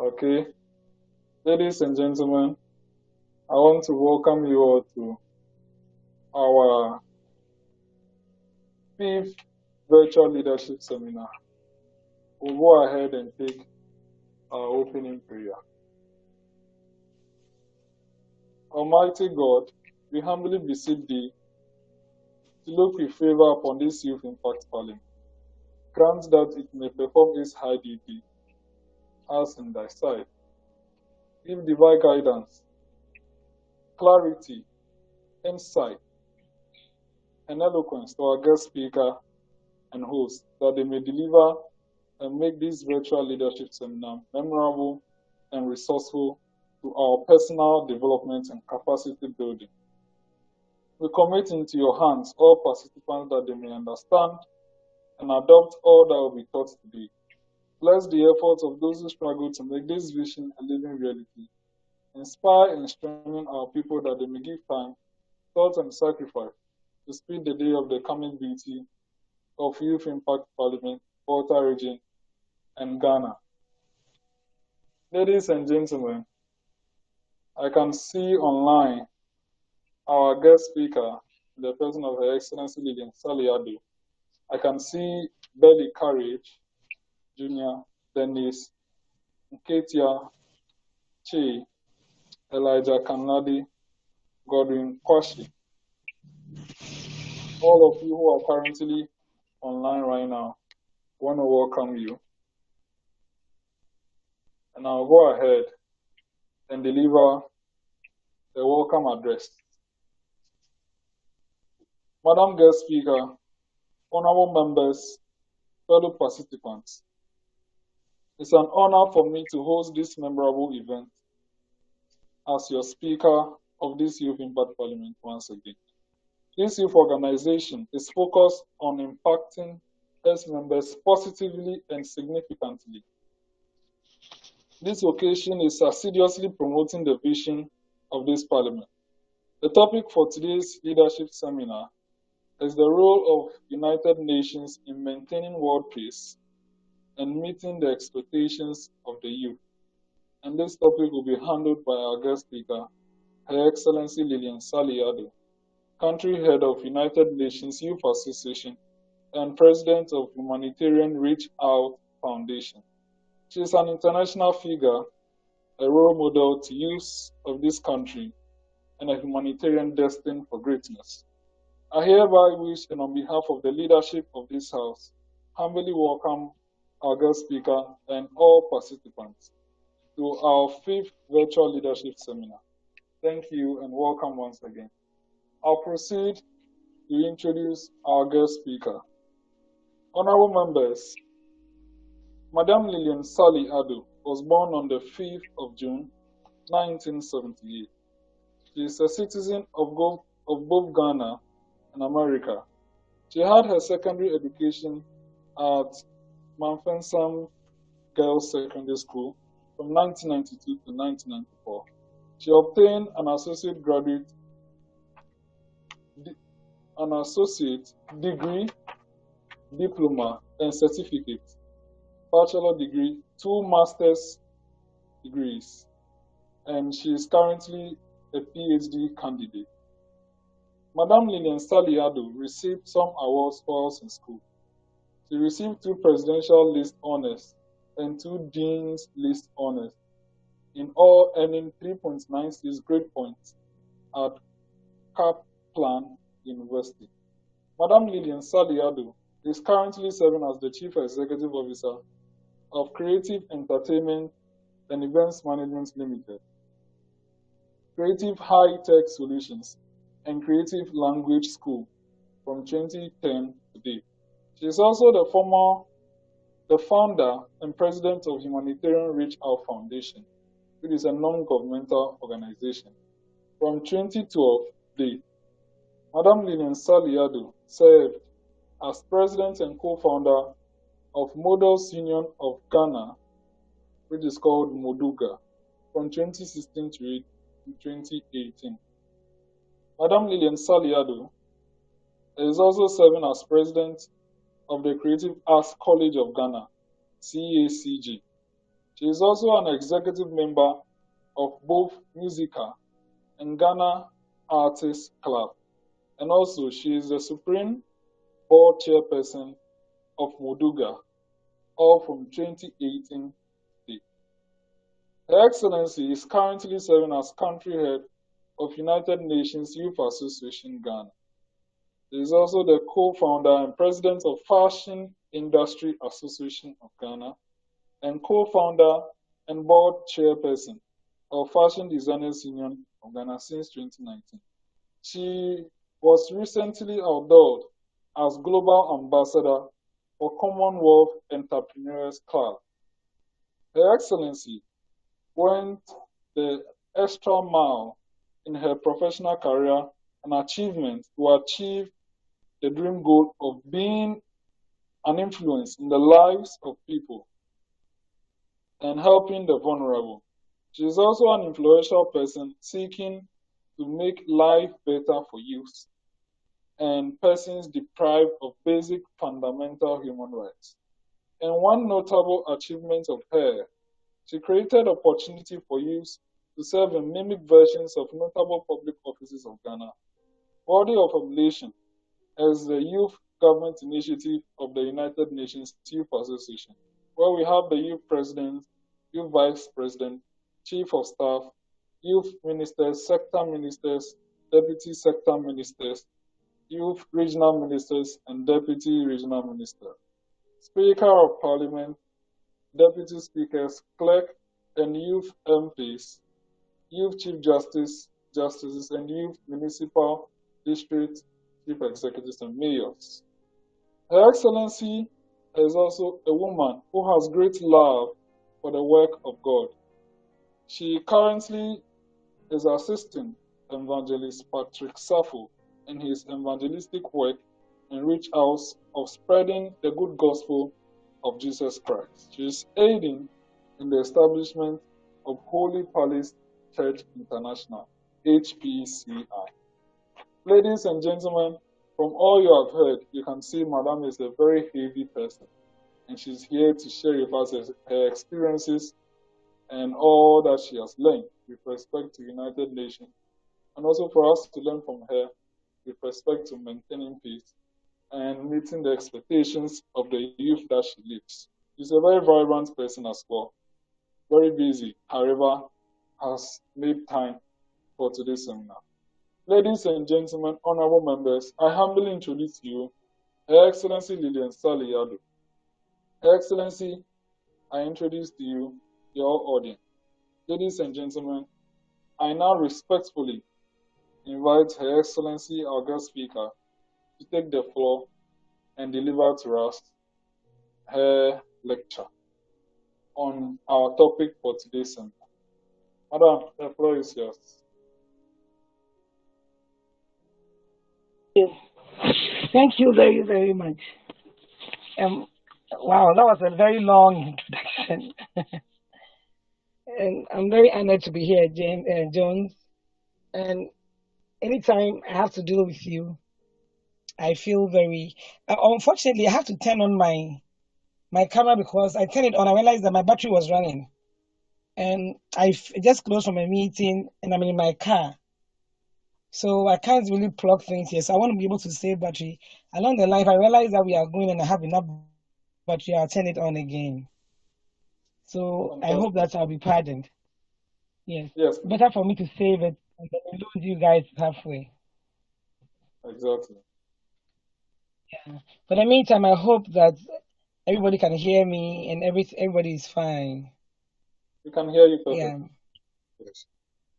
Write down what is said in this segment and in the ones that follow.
Okay, ladies and gentlemen, I want to welcome you all to our fifth virtual leadership seminar. We'll go ahead and take our opening prayer. Almighty God, we humbly beseech thee to look with favor upon this youth impact parliament. Grant that it may perform its high duty as in thy sight. Give divine guidance, clarity, insight, and eloquence to our guest speaker and host, that they may deliver and make this virtual leadership seminar memorable and resourceful to our personal development and capacity building. We commit into your hands all participants that they may understand and adopt all that will be taught today. Bless the efforts of those who struggle to make this vision a living reality. Inspire and strengthen our people that they may give time, thought, and sacrifice to speed the day of the coming beauty of Youth Impact Parliament, Volta region, and Ghana. Ladies and gentlemen, I can see online our guest speaker, the person of Her Excellency Lillian Sally Addo. I can see Belly Courage, Junior, Dennis, Nketia, Che, Elijah Kanadi, Godwin Kwashi. All of you who are currently online right now, I want to welcome you. And I'll go ahead and deliver a welcome address. Madam Guest Speaker, honorable members, fellow participants, it's an honor for me to host this memorable event as your speaker of this Youth Impact Parliament once again. This youth organization is focused on impacting its members positively and significantly. This occasion is assiduously promoting the vision of this parliament. The topic for today's leadership seminar is the role of United Nations in maintaining world peace and meeting the expectations of the youth. And this topic will be handled by our guest speaker, Her Excellency Lillian Sally Addo, Country Head of United Nations Youth Association and President of Humanitarian Reachout Foundation. She is an international figure, a role model to youths of this country, and a humanitarian destined for greatness. I hereby wish, and on behalf of the leadership of this House, humbly welcome our guest speaker and all participants to our fifth virtual leadership seminar. Thank you and welcome once again. I'll proceed to introduce our guest speaker. Honorable members, Madam Lillian Sally Addo was born on the 5th of June, 1978. She is a citizen of both Ghana and America. She had her secondary education at Manfensam Girls Secondary School from 1992 to 1994. She obtained an associate degree, diploma, and certificate, bachelor degree, 2 master's degrees, and she is currently a PhD candidate. Madam Lillian Sally Addo received some awards while in school. She received 2 Presidential List Honors and 2 Dean's List Honors, in all earning 3.96 grade points at Kaplan University. Madam Lillian Sally Addo is currently serving as the Chief Executive Officer of Creative Entertainment and Events Management Limited, Creative High-Tech Solutions, and Creative Language School from 2010 to date. She is also the founder and president of Humanitarian Reachout Foundation, which is a non-governmental organization. From 2012 to date, Madam Lillian Sally Addo served as president and co-founder of Models Union of Ghana, which is called Moduga, from 2016 to 2018. Madam Lillian Sally Addo is also serving as president of the Creative Arts College of Ghana, CACG. She is also an executive member of both Musica and Ghana Artists Club, and also she is the Supreme Board Chairperson of Moduga, all from 2018 to date. Her Excellency is currently serving as country head of United Nations Youth Association Ghana. She is also the co-founder and president of Fashion Industry Association of Ghana and co-founder and board chairperson of Fashion Designers Union of Ghana since 2019. She was recently outlawed as Global Ambassador for Commonwealth Entrepreneurs Club. Her Excellency went the extra mile in her professional career and achievement to achieve the dream goal of being an influence in the lives of people and helping the vulnerable. She is also an influential person seeking to make life better for youth and persons deprived of basic fundamental human rights. And one notable achievement of her, she created opportunity for youth to serve in mimic versions of notable public offices of Ghana, worthy of emulation as the Youth Government Initiative of the United Nations Youth Association, where we have the youth president, youth vice president, chief of staff, youth ministers, sector ministers, deputy sector ministers, youth regional ministers, and deputy regional minister, speaker of parliament, deputy speakers, clerk, and youth MPs, youth chief justice, justices, and youth municipal, district, chief executives, and mayors. Her Excellency is also a woman who has great love for the work of God. She currently is assisting evangelist Patrick Safo in his evangelistic work in Reachout of spreading the good gospel of Jesus Christ. She is aiding in the establishment of Holy Palace Church International, HPCI. Ladies and gentlemen, from all you have heard, you can see Madame is a very heavy person, and she's here to share with us her experiences and all that she has learned with respect to United Nations, and also for us to learn from her with respect to maintaining peace and meeting the expectations of the youth that she leads. She's a very vibrant person as well, very busy, however, has made time for today's seminar. Ladies and gentlemen, honorable members, I humbly introduce to you Her Excellency Lillian Sally Addo. Her Excellency, I introduce to you your audience. Ladies and gentlemen, I now respectfully invite Her Excellency, our guest speaker, to take the floor and deliver to us her lecture on our topic for today's seminar. Madam, the floor is yours. Thank you very, very much. Wow, that was a very long introduction. And I'm very honored to be here, Jones. And anytime I have to deal with you, I feel very. Unfortunately, I have to turn on my camera because I turned it on. I realized that my battery was running, and just closed from a meeting, and I'm in my car. So I can't really plug things here. So I want to be able to save battery. Along the line, if I realize that we are going and I have enough battery, I'll turn it on again. So I hope that I'll be pardoned. Yes. Yes. Better for me to save it and then lose you guys halfway. Exactly. Yeah. But in the meantime, I hope that everybody can hear me and everybody is fine. We can hear you perfectly. Yeah. Yes.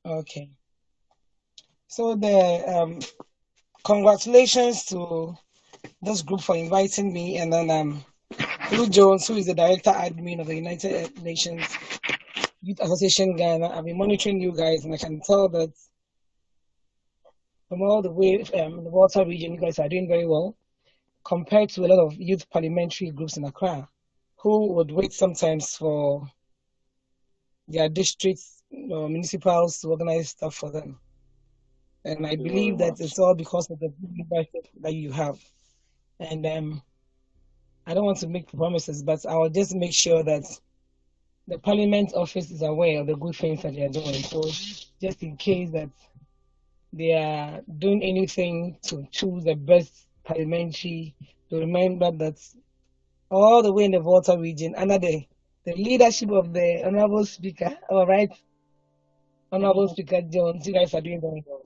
Okay. So the congratulations to this group for inviting me, and then Lou Jones, who is the director admin of the United Nations Youth Association Ghana. I've been monitoring you guys, and I can tell that from all the way in the Water region, you guys are doing very well compared to a lot of youth parliamentary groups in Accra, who would wait sometimes for their districts or municipals to organize stuff for them. And I believe that it's all because of the leadership that you have. And I don't want to make promises, but I'll just make sure that the Parliament office is aware of the good things that they are doing. So just in case that they are doing anything to choose the best parliamentary, to remember that all the way in the Volta region, under the leadership of the Honorable Speaker, all right, Honorable Speaker Jones, you guys are doing very well.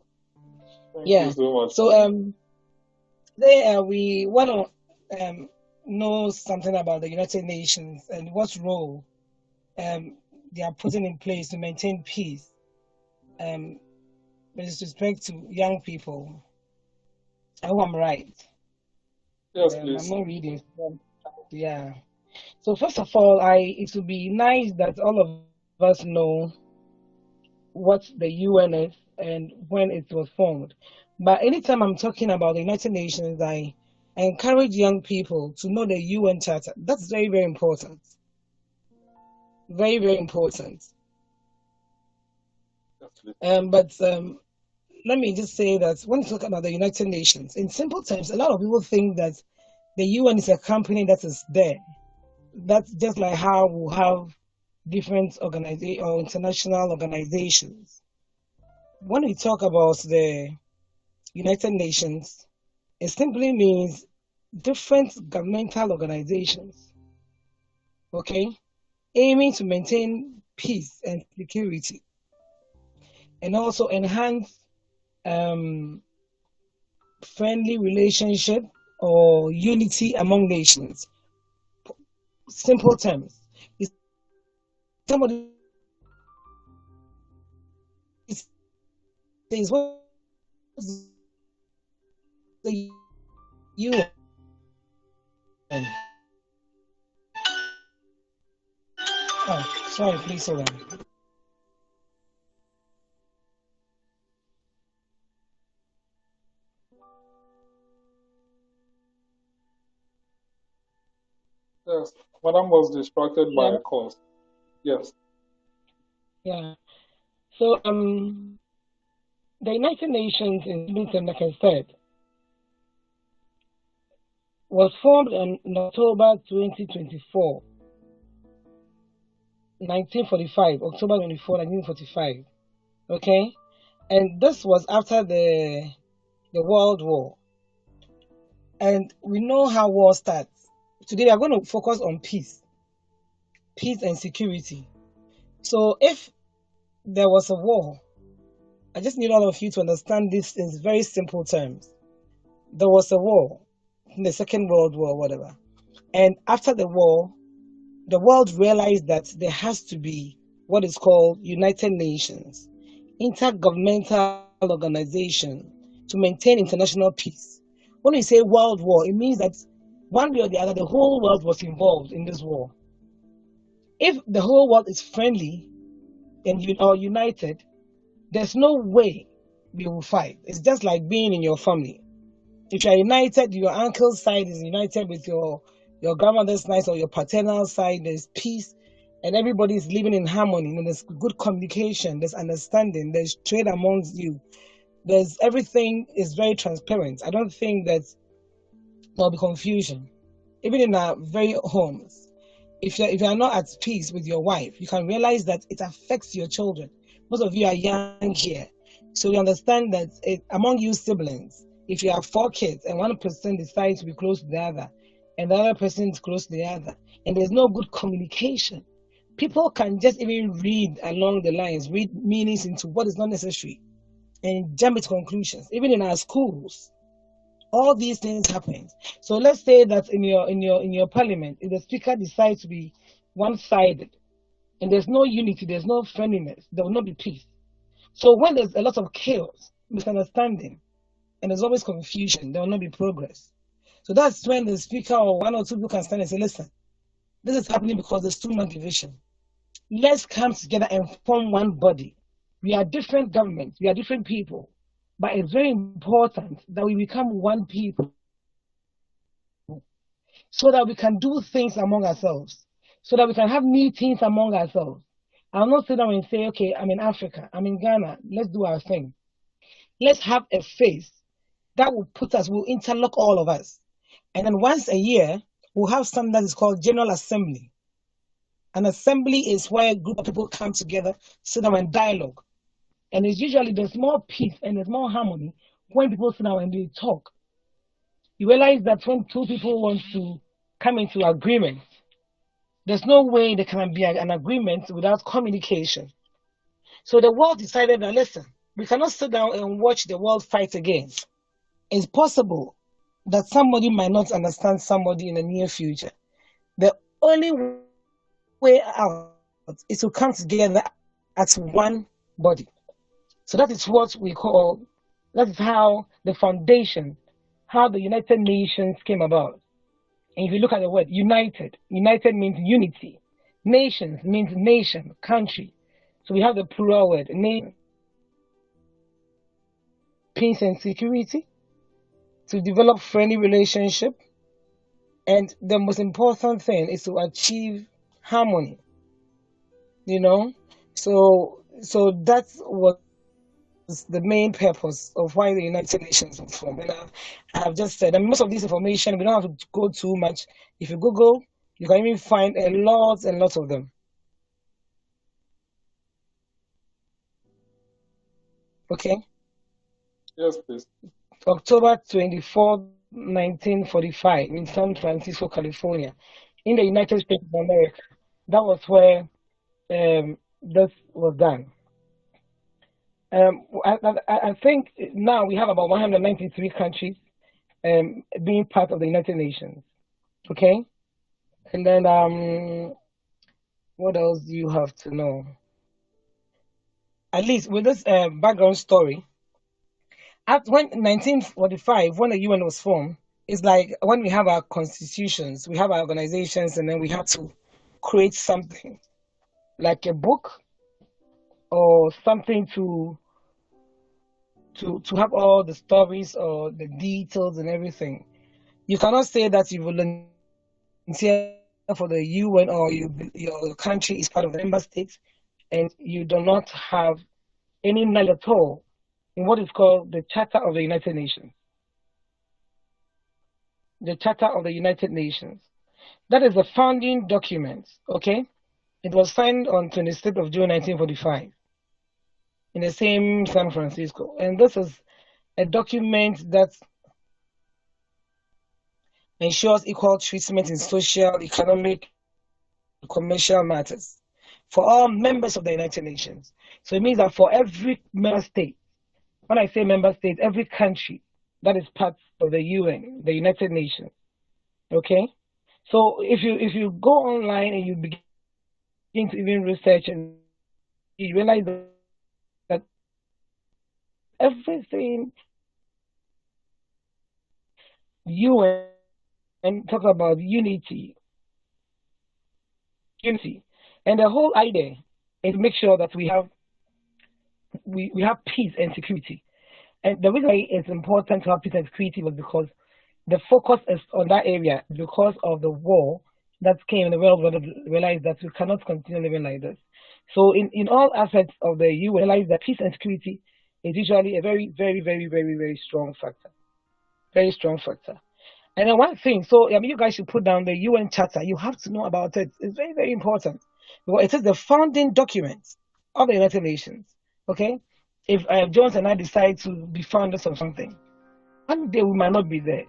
Thank you Yeah. so much. So there we want to know something about the United Nations and what role they are putting in place to maintain peace with respect to young people. I hope I'm right. Yes, I'm please. not reading. Yeah. So first of all, it would be nice that all of us know what the UN is and when it was formed. But anytime I'm talking about the United Nations, I encourage young people to know the UN Charter. That's very, very important. Very, very important. Yes, please. But let me just say that when you talk about the United Nations, in simple terms, a lot of people think that the UN is a company that is there. That's just like how we have different organizations or international organizations. When we talk about the United Nations, it simply means different governmental organizations, okay, aiming to maintain peace and security and also enhance um, friendly relationship or unity among nations. Simple terms. If somebody says, what's the UN? Oh, sorry, please hold on. Yes. Madam was distracted by Yeah, a call. Yes. yeah. So, the United Nations in like I said, was formed in October 2024, 1945, October 24, 1945. Okay, and this was after the World War, and we know how war starts. Today, we are going to focus on peace and security. So, if there was a war, I just need all of you to understand this in very simple terms. There was a war, in the Second World War, whatever, and after the war, the world realized that there has to be what is called United Nations, intergovernmental organization to maintain international peace. When we say world war, it means that one way or the other, the whole world was involved in this war. If the whole world is friendly and or united, there's no way we will fight. It's just like being in your family. If you are united, your uncle's side is united with your grandmother's side or your paternal side, there's peace and everybody is living in harmony. There's good communication, there's understanding, there's trade amongst you. There's everything is very transparent. I don't think that there'll be confusion. Even in our very homes. If you're not at peace with your wife, you can realize that it affects your children. Most of you are young here. So you understand that among you siblings, if you have 4 kids and one person decides to be close to the other, and the other person is close to the other, and there's no good communication, people can just even read along the lines, read meanings into what is not necessary, and jump to conclusions. Even in our schools, all these things happen. So let's say that in your parliament, if the speaker decides to be one-sided, and there's no unity, there's no friendliness, there will not be peace. So when there's a lot of chaos, misunderstanding, and there's always confusion, there will not be progress. So that's when the speaker or one or two people can stand and say, listen, this is happening because there's too much division. Let's come together and form one body. We are different governments, we are different people, but it's very important that we become one people so that we can do things among ourselves, so that we can have meetings among ourselves. I'll not sit down and say, okay, I'm in Africa, I'm in Ghana, let's do our thing. Let's have a face that will interlock all of us. And then once a year, we'll have something that is called General Assembly. An assembly is where a group of people come together, sit down and dialogue. And it's usually there's more peace and there's more harmony when people sit down and they talk. You realize that when two people want to come into agreement, there's no way there can be an agreement without communication. So the world decided that, listen, we cannot sit down and watch the world fight again. It's possible that somebody might not understand somebody in the near future. The only way out is to come together as one body. So that is what we call, that is how the foundation, how the United Nations came about. And if you look at the word united, united means unity. Nations means nation, country. So we have the plural word, nation, peace and security, to develop friendly relationship. And the most important thing is to achieve harmony. You know? So that's what the main purpose of why the United Nations was formed. And I have just said, and most of this information, we don't have to go too much. If you Google, you can even find a lot and lots of them. Okay? Yes, please. October 24th, 1945, in San Francisco, California, in the United States of America. That was where this was done. I think now we have about 193 countries being part of the United Nations. Okay? And then what else do you have to know? At least with this background story, when 1945, when the UN was formed, it's like when we have our constitutions, we have our organizations, and then we have to create something like a book or something to have all the stories or the details and everything. You cannot say that you volunteer for the UN or your country is part of the member states and you do not have any knowledge at all in what is called the Charter of the United Nations. The Charter of the United Nations. That is the founding document, okay? It was signed on 26th of June 1945 in the same San Francisco. And this is a document that ensures equal treatment in social, economic, and commercial matters for all members of the United Nations. So it means that for every member state, when I say member state, every country that is part of the UN, the United Nations, okay? So if you go online and you begin to even research and you realize that everything UN talks about unity, and the whole idea is to make sure that we have peace and security. And the reason why it's important to have peace and security was because the focus is on that area because of the war that came in the world. We realized that we cannot continue living like this. So in all aspects of the UN, we realize that peace and security is usually a very, very, very, very, very strong factor. Very strong factor. And then one thing, so I mean, you guys should put down the UN Charter. You have to know about it. It's very, very important. Because it is the founding document of the United Nations. Okay? If Jones and I decide to be founders of something, one day we might not be there.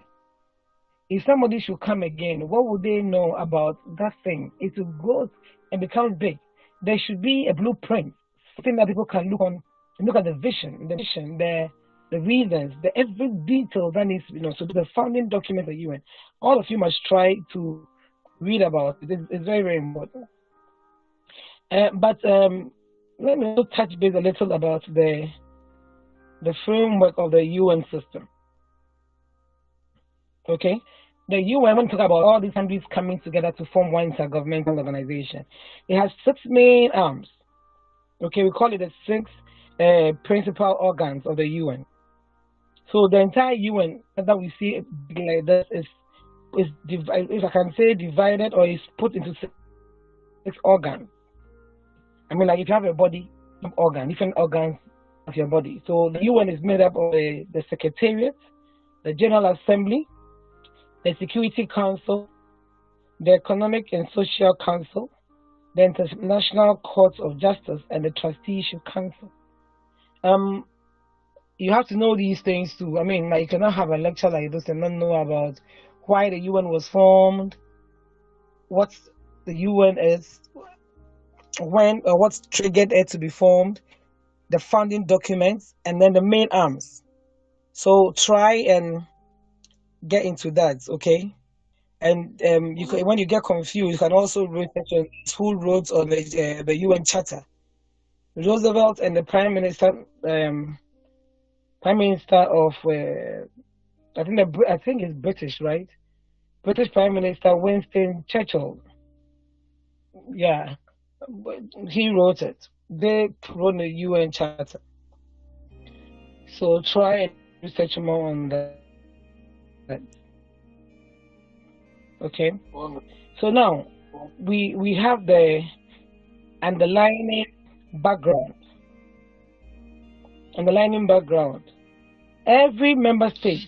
If somebody should come again, what would they know about that thing? It will grow and become big. There should be a blueprint, something that people can look on and look at the vision, the reasons, the every detail that needs, so the founding document of the UN. All of you must try to read about it. It's very, very important. But let me also touch base a little about the framework of the UN system. Okay? The UN, when we talk about all these countries coming together to form one intergovernmental organization, it has 6 main arms. Okay, we call it the 6 principal organs of the UN. So the entire UN that we see like this is if I can say divided or is put into 6 organs. I mean, like if you have a body, different organs of your body. So the UN is made up of the Secretariat, the General Assembly, the Security Council, the Economic and Social Council, the International Court of Justice, and the Trusteeship Council. Um, you have to know these things too. I mean, like, you cannot have a lecture like this and not know about why the UN was formed, what the UN is, when or what triggered it to be formed, the founding documents, and then the main arms. So try and get into that, okay? And you can, when you get confused, you can also research on who wrote on the UN Charter. Roosevelt and the Prime Minister of I think it's British, right? British Prime Minister Winston Churchill. Yeah, he wrote it. They wrote the UN Charter. So try and research more on that. Okay. So now we have the underlining background. Underlining background. Every member state,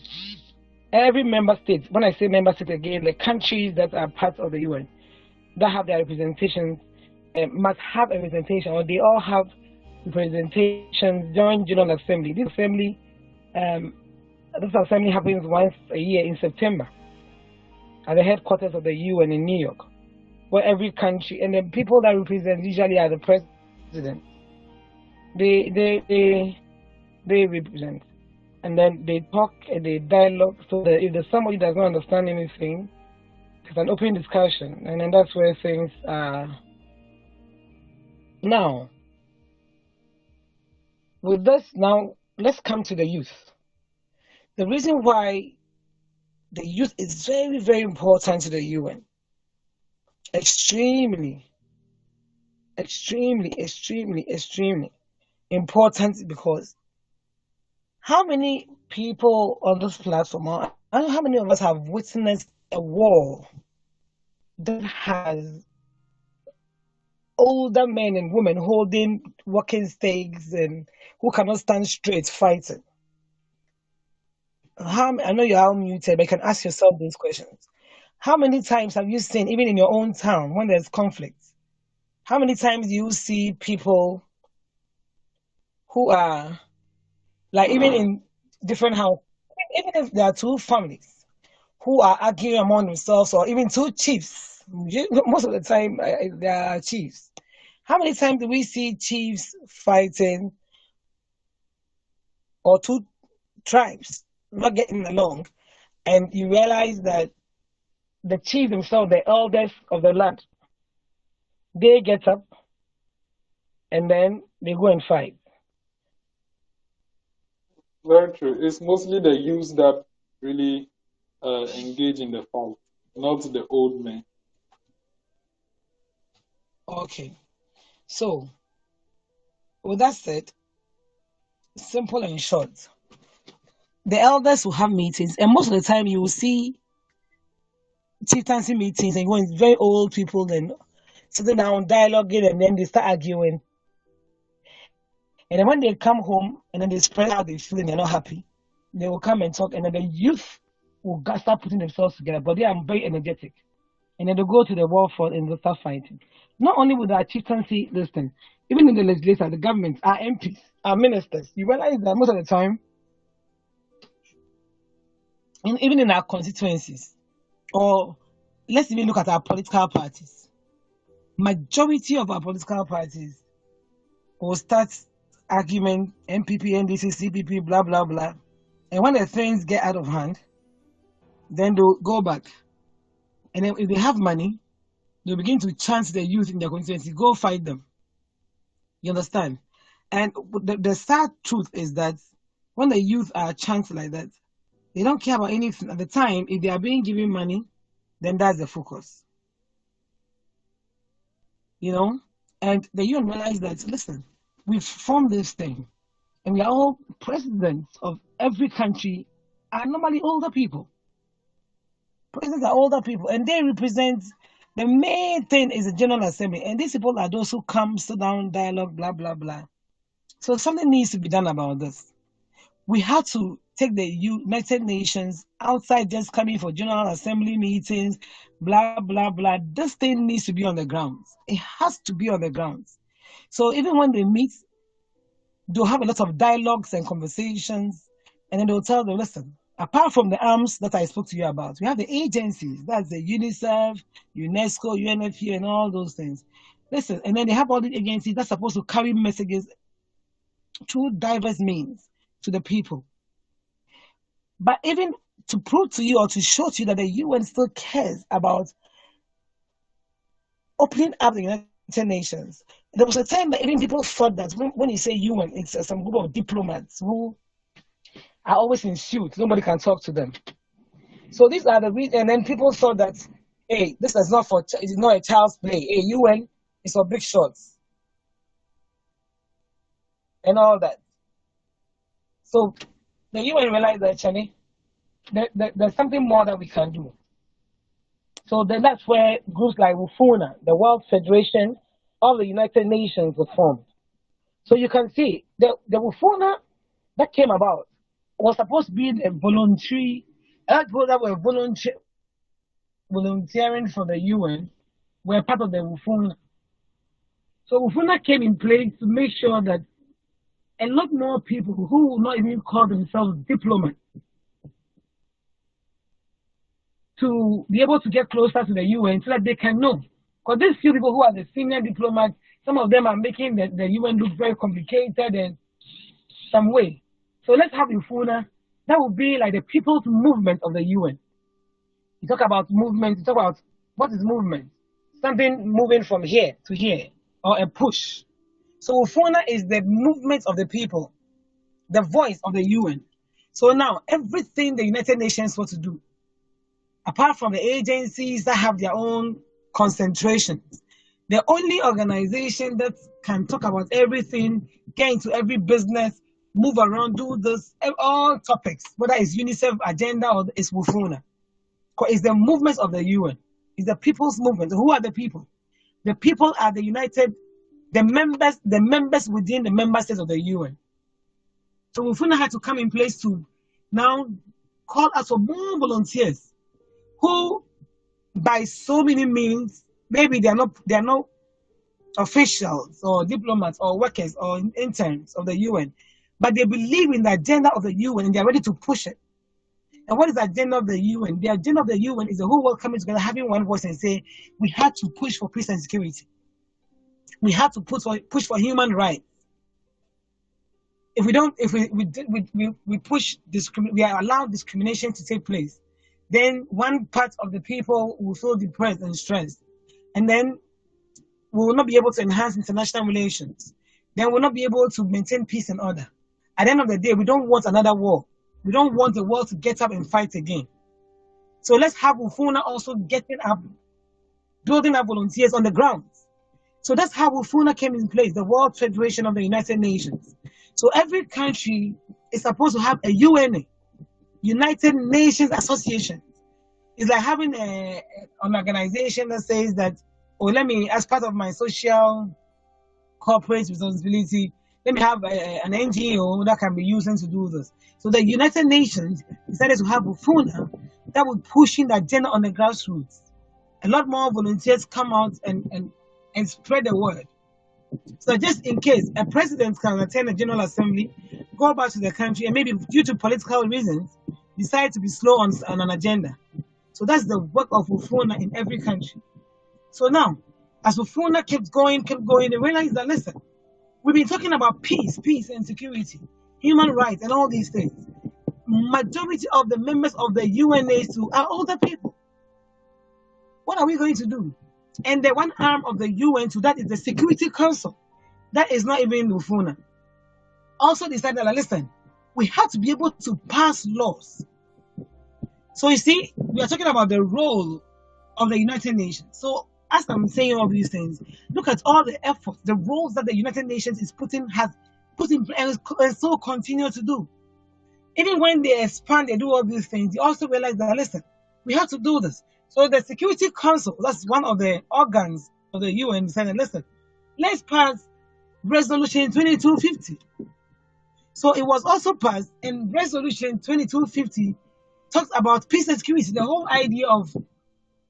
when I say member state again, the countries that are part of the UN that have their representations must have a representation, or they all have representations during General Assembly. Um, this assembly happens once a year in September at the headquarters of the UN in New York, where every country and the people that represent usually are the president. They they they they represent, and then they talk and they dialogue. So that if there's somebody that does not understand anything, it's an open discussion, and then that's where things are. Now, with this, now let's come to the youth. The reason why the youth is very, very important to the UN, extremely, extremely important, because how many people on this platform, how many of us have witnessed a war that has older men and women holding walking stakes and who cannot stand straight fighting? I know you're all muted, but you can ask yourself these questions. How many times have you seen, even in your own town, when there's conflict, how many times do you see people who are, like, even in different house, even if there are two families who are arguing among themselves, or even two chiefs, most of the time there are chiefs. How many times do we see chiefs fighting, or two tribes not getting along, and you realize that the chief themselves, the elders of the land, they get up and then they go and fight. Very true. It's mostly the youth that really engage in the fight, not the old men. Okay. So, with that said, simple and short, the elders will have meetings, and most of the time you will see chieftaincy meetings and when very old people and sitting down dialoguing, and then they start arguing. And then when they come home and then they express how they feel and they're not happy, they will come and talk, and then the youth will start putting themselves together. But they are very energetic. And then they go to the war front and they start fighting. Not only with our chieftaincy listing, even in the legislature, the government, our MPs, our ministers, you realize that most of the time, even in our constituencies, or let's even look at our political parties, majority of our political parties will start argument, MPP, NDC, CPP, blah, blah, blah. And when the things get out of hand, then they'll go back. And then if they have money, they'll begin to chant the youth in their constituency, go fight them. You understand? And the sad truth is that when the youth are chanted like that, they don't care about anything at the time. If they are being given money, then that's the focus. You know? And the youth realize that, listen, we've formed this thing, and we are all presidents of every country are normally older people. Presidents are older people, and they represent the main thing is the General Assembly. And these people are those who come, sit down, dialogue, blah, blah, blah. So something needs to be done about this. We have to take the United Nations outside just coming for General Assembly meetings, blah, blah, blah. This thing needs to be on the grounds. It has to be on the grounds. So even when they meet, they'll have a lot of dialogues and conversations, and then they'll tell them, listen, apart from the arms that I spoke to you about, we have the agencies, that's the UNICEF, UNESCO, UNFPA, and all those things. Listen, and then they have all the agencies that's supposed to carry messages through diverse means to the people. But even to prove to you or to show to you that the UN still cares about opening up the United Nations, there was a time that even people thought that when you say UN, it's some group of diplomats who are always in suits. Nobody can talk to them. So these are the reasons. And then people thought that, hey, this is not it's not a child's play. Hey, UN is for big shots and all that. So the UN realized that, Chani, there's something more that we can do. So then that's where groups like WFUNA, the World Federation of the United Nations, was formed. So you can see the WFUNA that came about was supposed to be a voluntary, people that were volunteering for the UN were part of the WFUNA. So WFUNA came in place to make sure that a lot more people who will not even call themselves diplomats to be able to get closer to the UN so that they can know. Because these few people who are the senior diplomats, some of them are making the UN look very complicated in some way. So let's have WFUNA. That would be like the people's movement of the UN. You talk about movement, you talk about what is movement? Something moving from here to here, or a push. So WFUNA is the movement of the people, the voice of the UN. So now everything the United Nations wants to do, apart from the agencies that have their own concentrations, the only organization that can talk about everything, get into every business, move around, do this, all topics, whether it's UNICEF agenda or it's WFUNA. It's the movement of the UN. It's the people's movement. Who are the people? The people are the members within the member states of the UN. So WFUNA had to come in place to now call us for more volunteers who, by so many means, maybe they are not officials or diplomats or workers or interns of the UN, but they believe in the agenda of the UN and they are ready to push it. And what is the agenda of the UN? The agenda of the UN is the whole world coming together, having one voice and say, we have to push for peace and security. We have to push for human rights. If we don't, if we push we allow discrimination to take place, then one part of the people will feel depressed and stressed, and then we will not be able to enhance international relations. Then we'll not be able to maintain peace and order. At the end of the day, we don't want another war. We don't want the world to get up and fight again. So let's have WFUNA also getting up, building up volunteers on the ground. So that's how WFUNA came in place, the World Federation of the United Nations. So every country is supposed to have a UNA, United Nations Association. It's like having an organization that says that, oh, as part of my social corporate responsibility, let me have an NGO that can be used to do this. So the United Nations decided to have WFUNA that would push in the agenda on the grassroots. A lot more volunteers come out and spread the word. So just in case a president can attend a General Assembly, go back to the country, and maybe due to political reasons, decide to be slow on an agenda. So that's the work of WFUNA in every country. So now, as WFUNA kept going, they realized that, listen, we've been talking about peace and security, human rights, and all these things. Majority of the members of the UNA2 are older people. What are we going to do? And the one arm of the UN to that is the Security Council. That is not even WFUNA. Also decided that, listen, we have to be able to pass laws. So you see, we are talking about the role of the United Nations. So as I'm saying all these things, look at all the efforts, the roles that the United Nations has put in place and so continue to do. Even when they expand, they do all these things, they also realize that, listen, we have to do this. So the Security Council, that's one of the organs of the UN, decided, listen, let's pass Resolution 2250. So it was also passed, and Resolution 2250 talks about peace and security. The whole idea of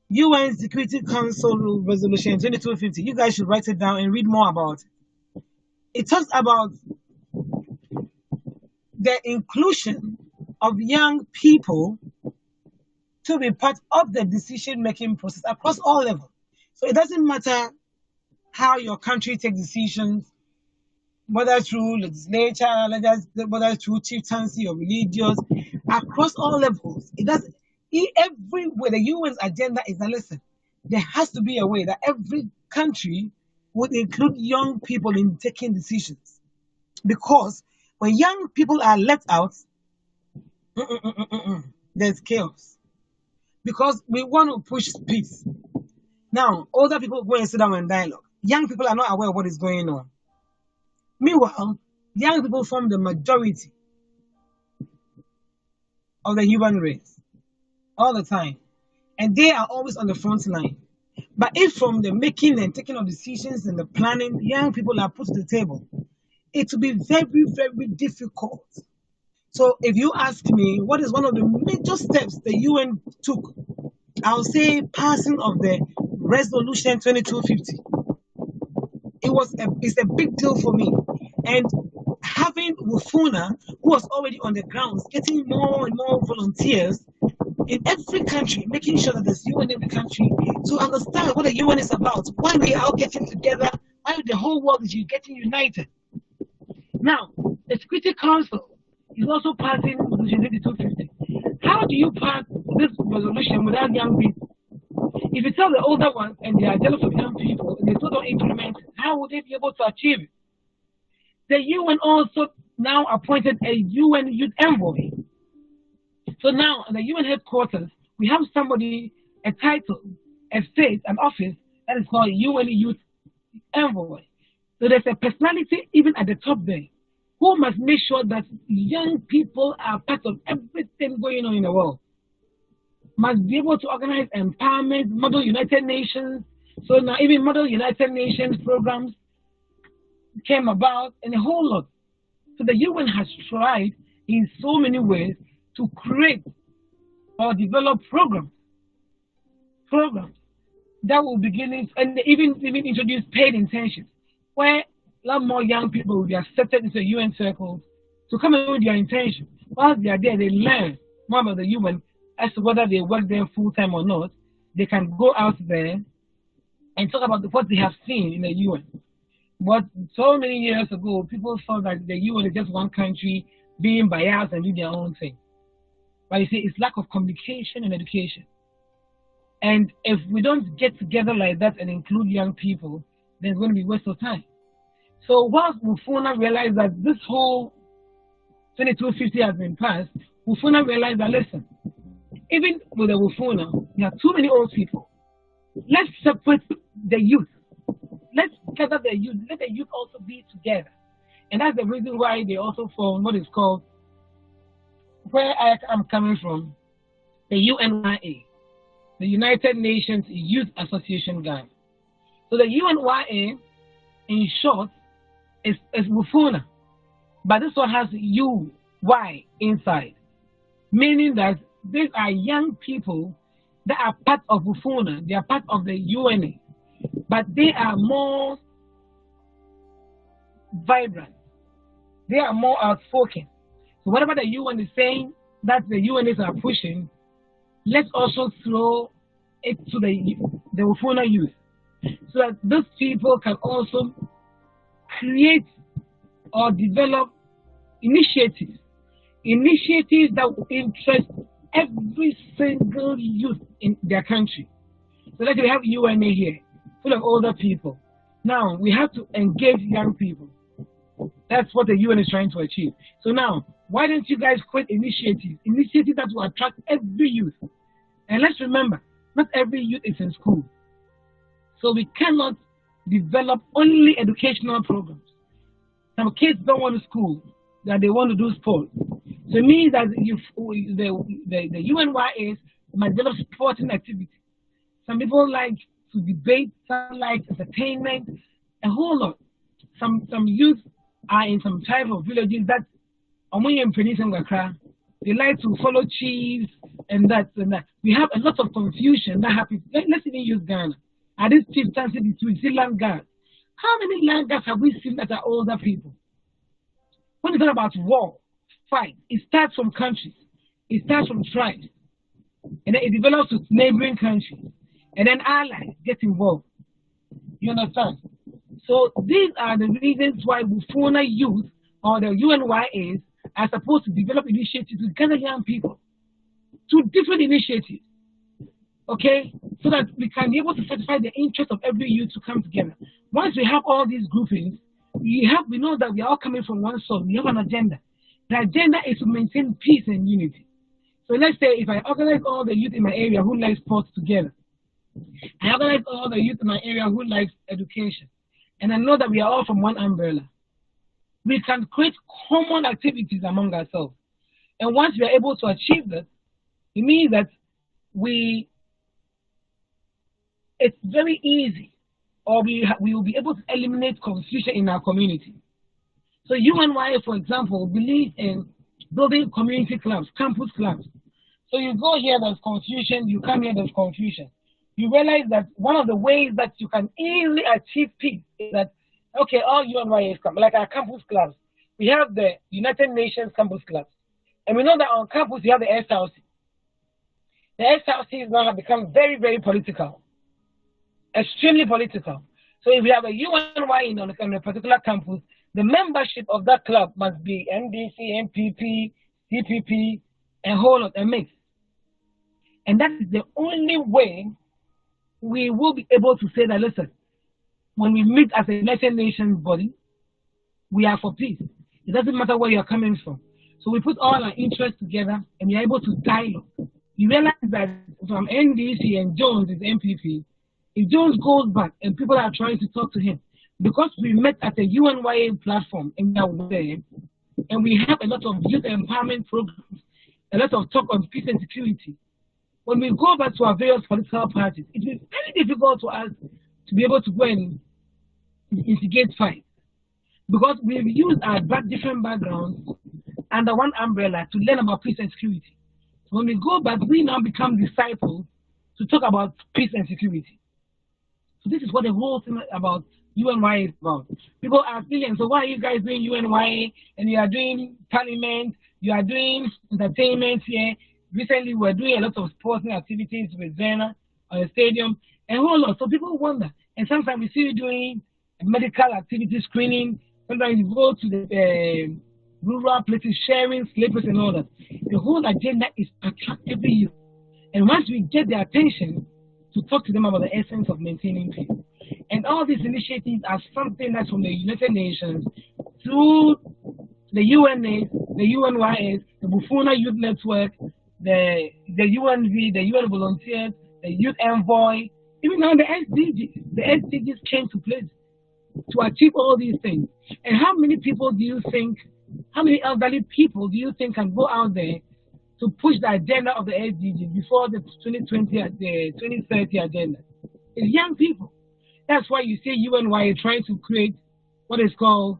UN Security Council Resolution 2250. You guys should write it down and read more about it. It talks about the inclusion of young people to be part of the decision-making process across all levels. So it doesn't matter how your country takes decisions, whether through legislature, whether through chieftaincy or religious, across all levels. It does everywhere. The UN's agenda is that, listen, there has to be a way that every country would include young people in taking decisions. Because when young people are left out, there's chaos. Because we want to push peace. Now, older people go and sit down and dialogue. Young people are not aware of what is going on. Meanwhile, young people form the majority of the human race all the time. And they are always on the front line. But if from the making and taking of decisions and the planning, young people are put to the table, it will be very, very difficult. So if you ask me, what is one of the major steps the UN took? I'll say passing of the Resolution 2250. It's a big deal for me. And having Wufuna, who was already on the grounds, getting more and more volunteers in every country, making sure that there's UN in every country to understand what the UN is about, why we are all getting together, why the whole world is getting united. Now, the Security Council is also passing Resolution 2250. How do you pass this resolution without young people? If you tell the older ones and they are jealous of young people and they still don't implement it, how would they be able to achieve it? The UN also now appointed a UN youth envoy. So now at the UN headquarters, we have somebody, a title, a state, an office that is called UN Youth Envoy. So there's a personality even at the top there who must make sure that young people are part of everything going on in the world. Must be able to organize empowerment, model United Nations. So now even model United Nations programs came about and a whole lot. So the UN has tried in so many ways to create or develop programs that will begin and even introduce paid intentions, where a lot more young people will be accepted into UN circles to come in with their intention. While they are there, they learn more about the UN as to whether they work there full time or not. They can go out there and talk about what they have seen in the UN. But so many years ago, people thought that the UN is just one country being biased and doing their own thing. But you see, it's lack of communication and education. And if we don't get together like that and include young people, then it's going to be a waste of time. So whilst Wufuna realized that this whole 2250 has been passed, Wufuna realized that, listen, even with the Wufuna, there are too many old people. Let's separate the youth. Let's gather the youth. Let the youth also be together. And that's the reason why they also formed what is called, where I am coming from, the UNYA, the United Nations Youth Association Ghana. So the UNYA, in short, is Wufuna. But this one has UY inside, meaning that these are young people that are part of Wufuna. They are part of the UNA, but they are more vibrant. They are more outspoken. So whatever the UN is saying that the UNAs are pushing, let's also throw it to the Wufuna youth, so that those people can also create or develop initiatives that will interest every single youth in their country. So let's say we have UNA here, full of older people. Now we have to engage young people. That's what the UN is trying to achieve. So now, why don't you guys create initiatives that will attract every youth? And let's remember, not every youth is in school. So we cannot develop only educational programs. Some kids don't want to school, that they want to do sports. So it means that the UNYAs might develop sporting activity. Some people like to debate, some like entertainment, a whole lot. Some youth are in some type of villages that They like to follow chiefs and that and that. We have a lot of confusion that happens. Let's even use Ghana. At this chieftaincy between see land guards. How many land guards have we seen that are older people? When you talk about war, fight, it starts from countries, it starts from tribes, and then it develops with neighboring countries, and then allies get involved. You understand? So these are the reasons why Bufuna youth or the UNYAs are supposed to develop initiatives to gather young people to different initiatives, okay? So that we can be able to satisfy the interest of every youth to come together. Once we have all these groupings, we know that we are all coming from one source. We have an agenda. The agenda is to maintain peace and unity. So let's say if I organize all the youth in my area who like sports together, I organize all the youth in my area who likes education, and I know that we are all from one umbrella. We can create common activities among ourselves. And once we are able to achieve that, it means that it's very easy, or we will be able to eliminate confusion in our community. So UNYA, for example, believes in building community clubs, campus clubs. So you go here, there's confusion, you come here, there's confusion. You realize that one of the ways that you can easily achieve peace is that, okay, all UNYAs come, like our campus clubs. We have the United Nations campus clubs. And we know that on campus, you have the SLC. The SLCs now have become very, very political, extremely political. So if we have a UNYA on a particular campus, the membership of that club must be MDC, MPP, CPP, and whole lot, a mix. And that is the only way we will be able to say that, listen, when we meet as a United Nations body, we are for peace. It doesn't matter where you're coming from. So we put all our interests together and we're able to dialogue. You realize that from NDC and Jones is MPP, if Jones goes back and people are trying to talk to him, because we met at a UNYA platform and we are there, and we have a lot of youth empowerment programs, a lot of talk on peace and security. When we go back to our various political parties, it is very difficult to us to be able to go and instigate fights, because we've used our different backgrounds under one umbrella to learn about peace and security. So when we go back, we now become disciples to talk about peace and security. So this is what the whole thing about UNYA is about. People ask Lillian, so why are you guys doing UNYA and you are doing parliament, you are doing entertainment here? Recently, we're doing a lot of sporting activities with Zena on the stadium and a whole lot. So people wonder. And sometimes we see you doing medical activity screening. Sometimes you go to the rural places, sharing slippers and all that. The whole agenda is to attract every youth. And once we get their attention, to talk to them about the essence of maintaining peace. And all these initiatives are something that's from the United Nations through the UNAs, the UNYAs, the Bufuna Youth Network, the UNV, the UN Volunteers, the Youth Envoy, even now the SDGs. The SDGs came to place to achieve all these things. And how many people do you think, how many elderly people do you think can go out there to push the agenda of the SDGs before the 2030 agenda? It's young people. That's why you see UNYA trying to create what is called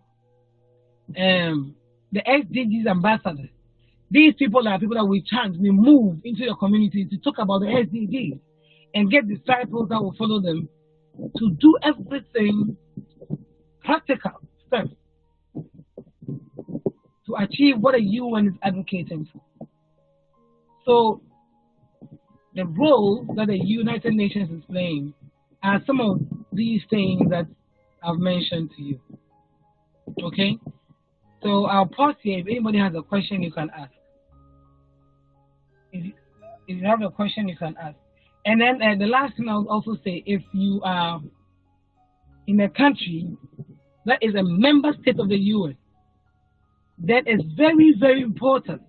the SDGs ambassadors. These people are people that we chant, we move into your community to talk about the SDGs and get disciples that will follow them to do everything practical steps to achieve what the UN is advocating for. So the role that the United Nations is playing are some of these things that I've mentioned to you. Okay? So I'll pause here. If anybody has a question, you can ask. If you have a question, you can ask. And then the last thing I'll also say, if you are in a country that is a member state of the UN, then it's very, very important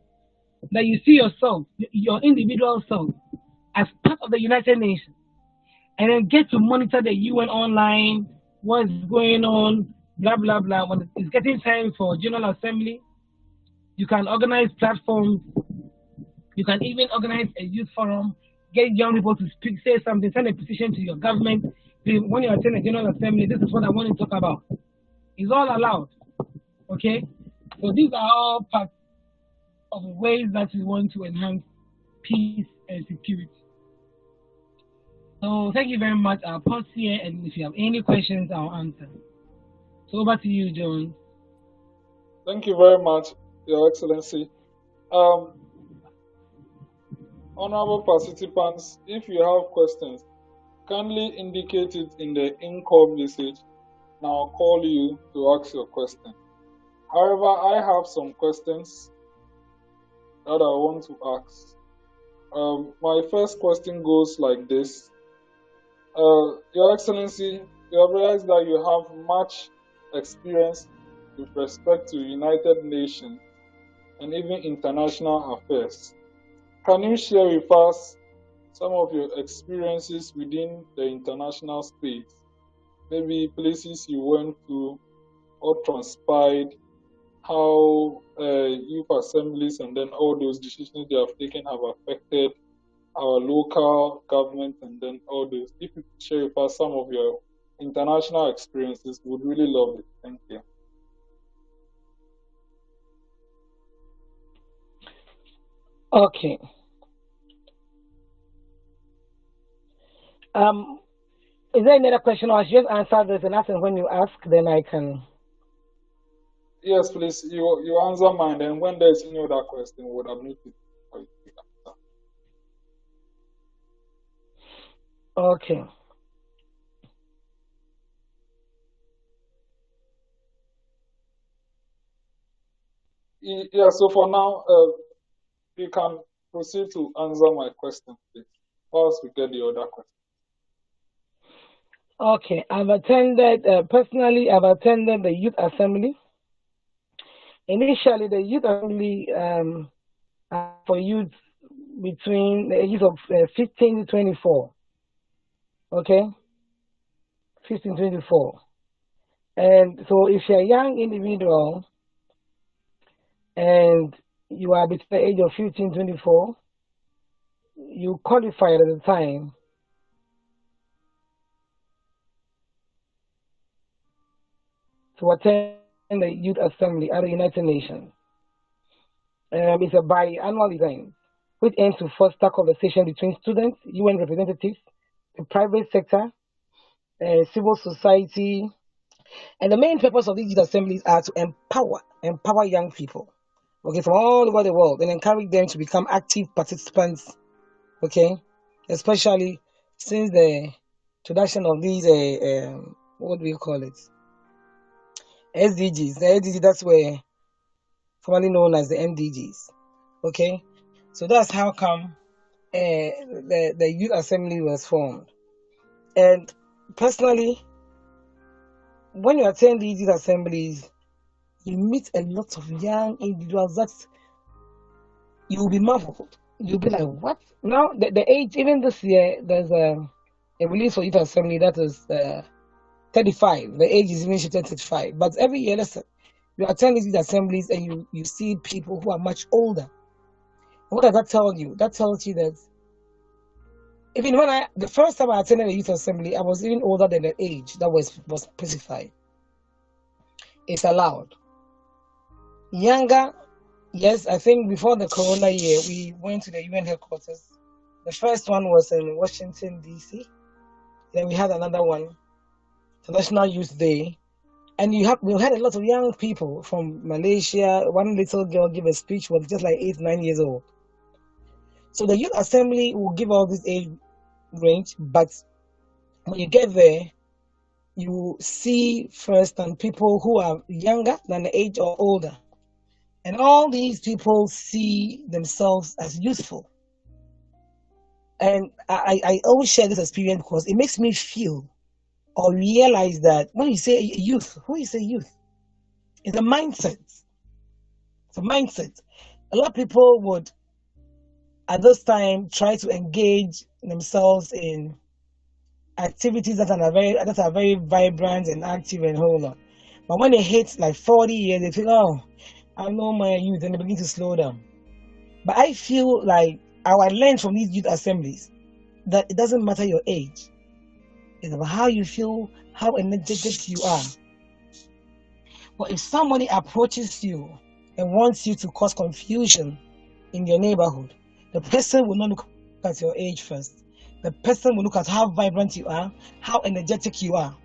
that you see yourself, your individual self, as part of the United Nations, and then get to monitor the UN online, what's going on, blah, blah, blah. When it's getting time for General Assembly, you can organize platforms. You can even organize a youth forum, get young people to speak, say something, send a petition to your government. When you attend a General Assembly, this is what I want to talk about. It's all allowed. Okay? So these are all parts of ways that we want to enhance peace and security. So thank you very much. I'll pause here, and if you have any questions, I'll answer. So over to you, Jones. Thank you very much, Your Excellency. Um, Honorable participants, if you have questions, kindly indicate it in the in-call message, and I'll call you to ask your question. However, I have some questions that I want to ask. My first question goes like this. Your Excellency, you have realized that you have much experience with respect to United Nations and even international affairs. Can you share with us some of your experiences within the international space? Maybe places you went to or transpired, how youth assemblies and then all those decisions they have taken have affected our local government and then all those. If you could share with us some of your international experiences, we would really love it. Thank you. Okay. Um, is there any other question, or I should just answer this, and after when you ask, then I can. Yes, please. You answer mine, and when there's any other question, we would admit it for you to answer. Okay. Yeah. So for now, you can proceed to answer my question, please. Whilst we get the other question. Okay. I've attended personally. I've attended the youth assembly. Initially, the youth assembly for youth between the ages of 15 to 24. Okay, 15 to 24. And so, if you're a young individual and you are between the age of 15 to 24, you qualified at the time to attend the youth assembly at the United Nations. It's a biannual event which aims to foster conversation between students, UN representatives, the private sector, civil society, and the main purpose of these youth assemblies are to empower young people, okay, from all over the world, and encourage them to become active participants, okay, especially since the introduction of these, what do you call it, SDGs. The SDGs, that's where formerly known as the MDGs, okay. So that's how come the youth assembly was formed. And personally, when you attend these youth assemblies, you meet a lot of young individuals that you will be marveled. You'll be like, what? Now, the age, even this year, there's a release for youth assembly that is 35. The age is even shifted to 35. But every year, listen, you attend these youth assemblies and you see people who are much older. What does that tell you? That tells you that even when the first time I attended a youth assembly, I was even older than the age that was specified. It's allowed. Younger, yes, I think before the corona year, we went to the UN headquarters. The first one was in Washington, D.C. Then we had another one, the National Youth Day. And we had a lot of young people from Malaysia. One little girl gave a speech, was just like 8, 9 years old. So the youth assembly will give all this age range, but when you get there, you see first and people who are younger than the age or older. And all these people see themselves as useful. And I always share this experience because it makes me feel or realize that when you say youth, who you say youth? It's a mindset. It's a mindset. A lot of people would, at this time, try to engage themselves in activities that are very vibrant and active and whole on. But when they hit like 40 years, they feel, oh, I know my youth, and they begin to slow down. But I feel like I learned from these youth assemblies that it doesn't matter your age. It's about how you feel, how energetic you are. But if somebody approaches you and wants you to cause confusion in your neighborhood. The person will not look at your age first. The person will look at how vibrant you are, how energetic you are.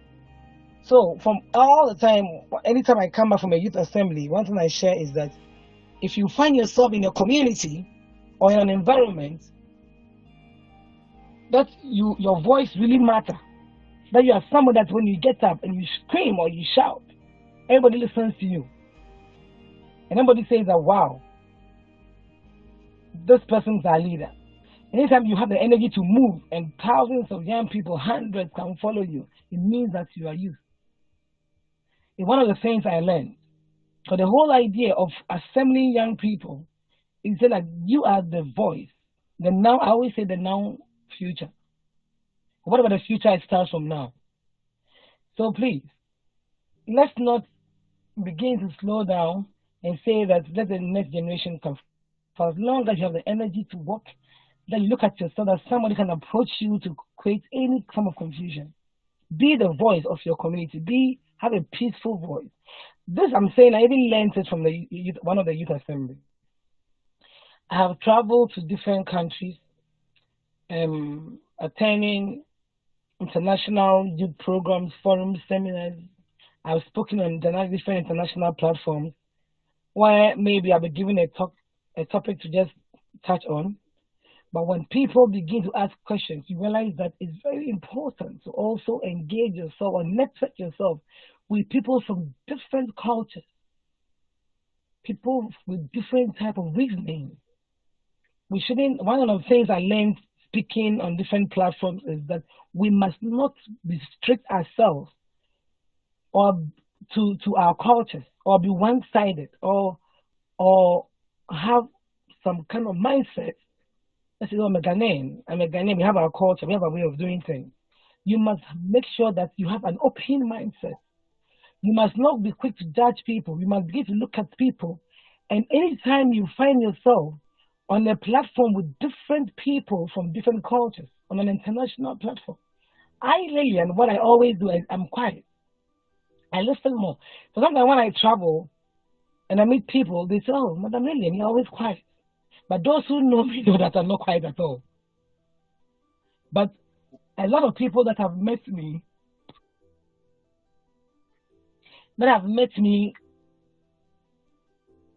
So from all the time, anytime I come back from a youth assembly, one thing I share is that if you find yourself in your community or in an environment that your voice really matters, that you are someone that when you get up and you scream or you shout, everybody listens to you. And everybody says that, wow, this person's our leader. Anytime you have the energy to move and thousands of young people, hundreds can follow you, it means that you are youth. It's one of the things I learned. So the whole idea of assembling young people is that you are the voice. The now, I always say the now future. Whatever the future, it starts from now. So please, let's not begin to slow down and say that let the next generation come. For as long as you have the energy to work, then you look at yourself that somebody can approach you to create any form of confusion. Be the voice of your community. Have a peaceful voice. This I'm saying, I even learned it from the youth, one of the youth assembly. I have traveled to different countries, attending international youth programs, forums, seminars. I've spoken on different international platforms where maybe I'll be given a topic to just touch on. But when people begin to ask questions, you realize that it's very important to also engage yourself or network yourself with people from different cultures, people with different type of reasoning. We shouldn't. One of the things I learned speaking on different platforms is that we must not restrict ourselves or to our cultures or be one-sided or have some kind of mindset. Let's say, oh, I'm a Ghanaian, we have our culture, we have a way of doing things. You must make sure that you have an open mindset. You must not be quick to judge people. You must begin to look at people. And anytime you find yourself on a platform with different people from different cultures, on an international platform, Lillian, what I always do is I'm quiet. I listen more. So sometimes when I travel and I meet people, they say, oh, Madam Lillian, you're always quiet. But those who know me know that I'm not quiet at all. But a lot of people that have met me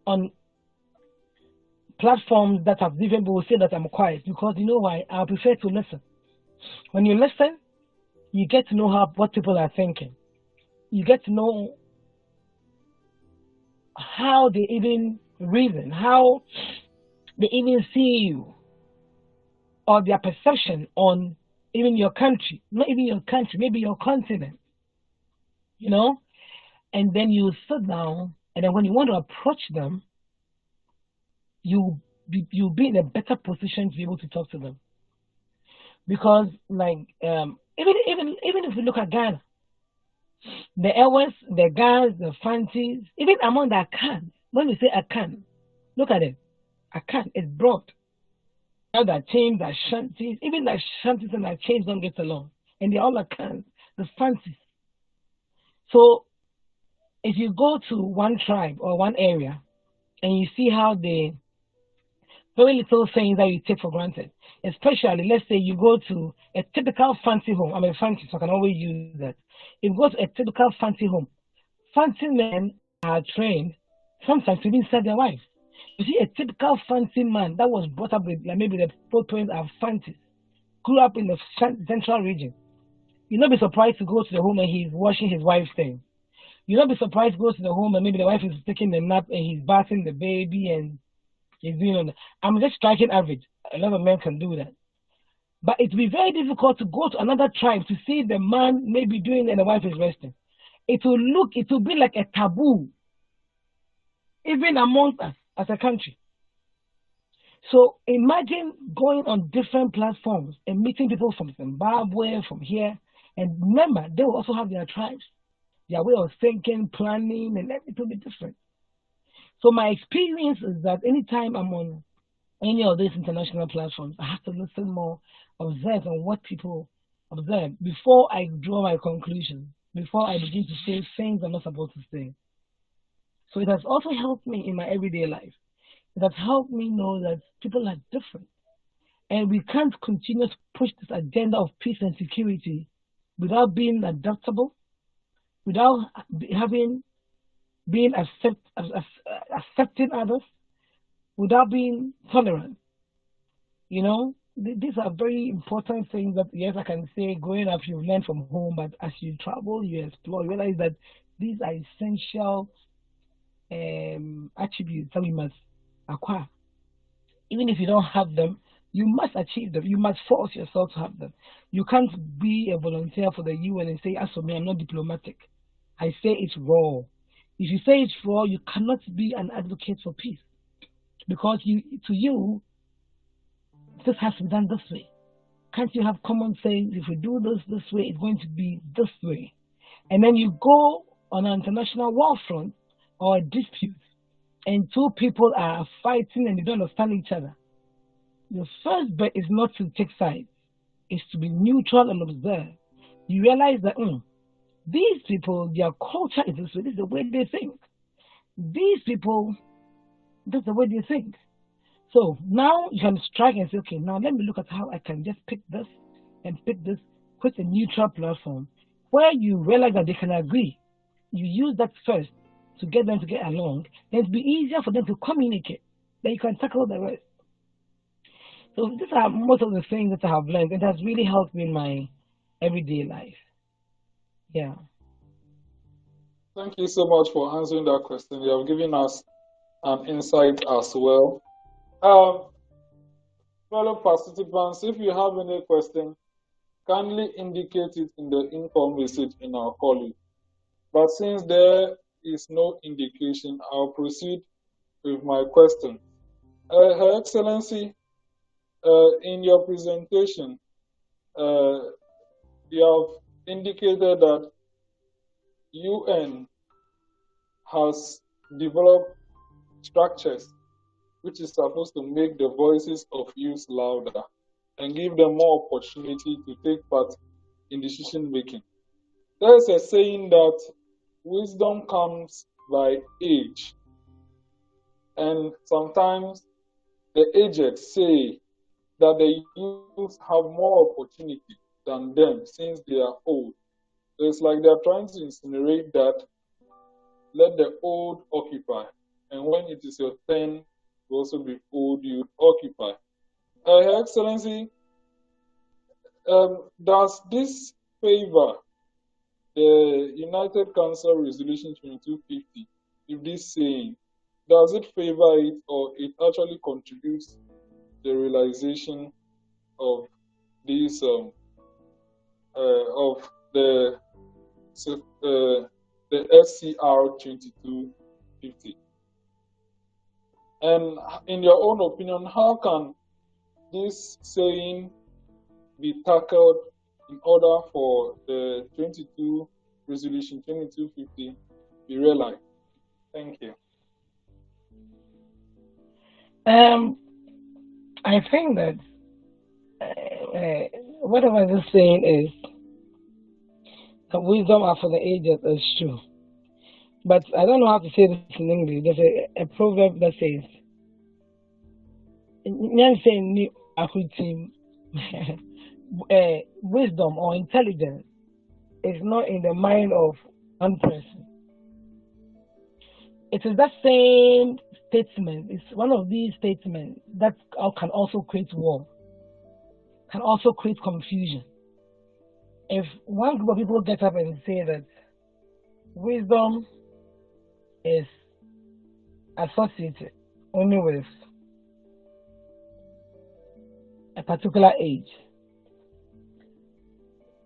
on platforms that have different people will say that I'm quiet because you know why? I prefer to listen. When you listen, you get to know what people are thinking. You get to know how they even reason, how they even see you, or their perception on even your country, not even your country, maybe your continent, you know? And then you sit down, and then when you want to approach them, you'll be in a better position to be able to talk to them. Because, like, even if you look at Ghana, the Ewes, the Gans, the Fantis, even among the Akans, when we say Akan, look at it. Akan is broad. Now the Chains, the Shanties, even the Shanties and the Chains don't get along. And they're all Akans, the Fantis. So if you go to one tribe or one area and you see how they very little things that you take for granted, especially let's say you go to a typical fancy home. I'm a fancy, so I can always use that. If you go to a typical fancy home, fancy men are trained sometimes to even serve their wives. You see, a typical fancy man that was brought up with like maybe the parents are fancy, grew up in the central region. You'll not be surprised to go to the home and he's washing his wife's things. You'll not be surprised to go to the home and maybe the wife is taking a nap and he's bathing the baby and he's doing on that. I'm just striking average. A lot of men can do that. But it will be very difficult to go to another tribe to see the man maybe doing and the wife is resting. It will be like a taboo, even amongst us as a country. So imagine going on different platforms and meeting people from Zimbabwe, from here, and remember, they will also have their tribes, their way of thinking, planning, and everything will be different. So my experience is that anytime I'm on any of these international platforms, I have to listen more, observe on what people observe before I draw my conclusion, before I begin to say things I'm not supposed to say. So it has also helped me in my everyday life. It has helped me know that people are different. And we can't continue to push this agenda of peace and security without being adaptable, without having being accepting others, without being tolerant. You know, these are very important things that, yes, I can say growing up you learn from home, but as you travel, you explore, you realize that these are essential attributes that we must acquire. Even if you don't have them, you must achieve them. You must force yourself to have them. You can't be a volunteer for the UN and say, as for me, I'm not diplomatic. I say it's raw. If you say it's raw, you cannot be an advocate for peace because to you, this has to be done this way. Can't you have common sense? If we do this way, it's going to be this way. And then you go on an international war front or a dispute, and two people are fighting and they don't understand each other. Your first bet is not to take sides, it's to be neutral and observe. You realize that these people, their culture is this way, this is the way they think. These people, that's the way they think. So now you can strike and say, okay, now let me look at how I can just pick this and pick this, create a neutral platform where you realize that they can agree. You use that first to get them to get along, then it'll be easier for them to communicate. Then you can tackle the rest. So these are most of the things that I have learned. It has really helped me in my everyday life. Yeah. Thank you so much for answering that question. You have given us an insight as well. Um, Fellow participants, if you have any question, kindly indicate it in the income message in our colleague. But since there is no indication, I'll proceed with my question. Her Excellency, in your presentation, you have indicated that UN has developed structures which is supposed to make the voices of youth louder and give them more opportunity to take part in decision making. There's a saying that wisdom comes by age, and sometimes the aged say that the youth have more opportunity than them since they are old. So it's like they're trying to incinerate that, let the old occupy. And when it is your turn to also be old, you occupy. Her Excellency, does this favor the United Council Resolution 2250? If this saying, does it favor it or it actually contributes the realization of these of the SCR 2250? And in your own opinion, how can this saying be tackled in order for the 22 resolution 2250 be realized? Thank you. I think that whatever this saying is, the wisdom are for the aged is true. But I don't know how to say this in English. There's a proverb that says, wisdom or intelligence is not in the mind of one person. It is that same statement. It's one of these statements that can also create war, can also create confusion. If one group of people get up and say that wisdom is associated only with a particular age,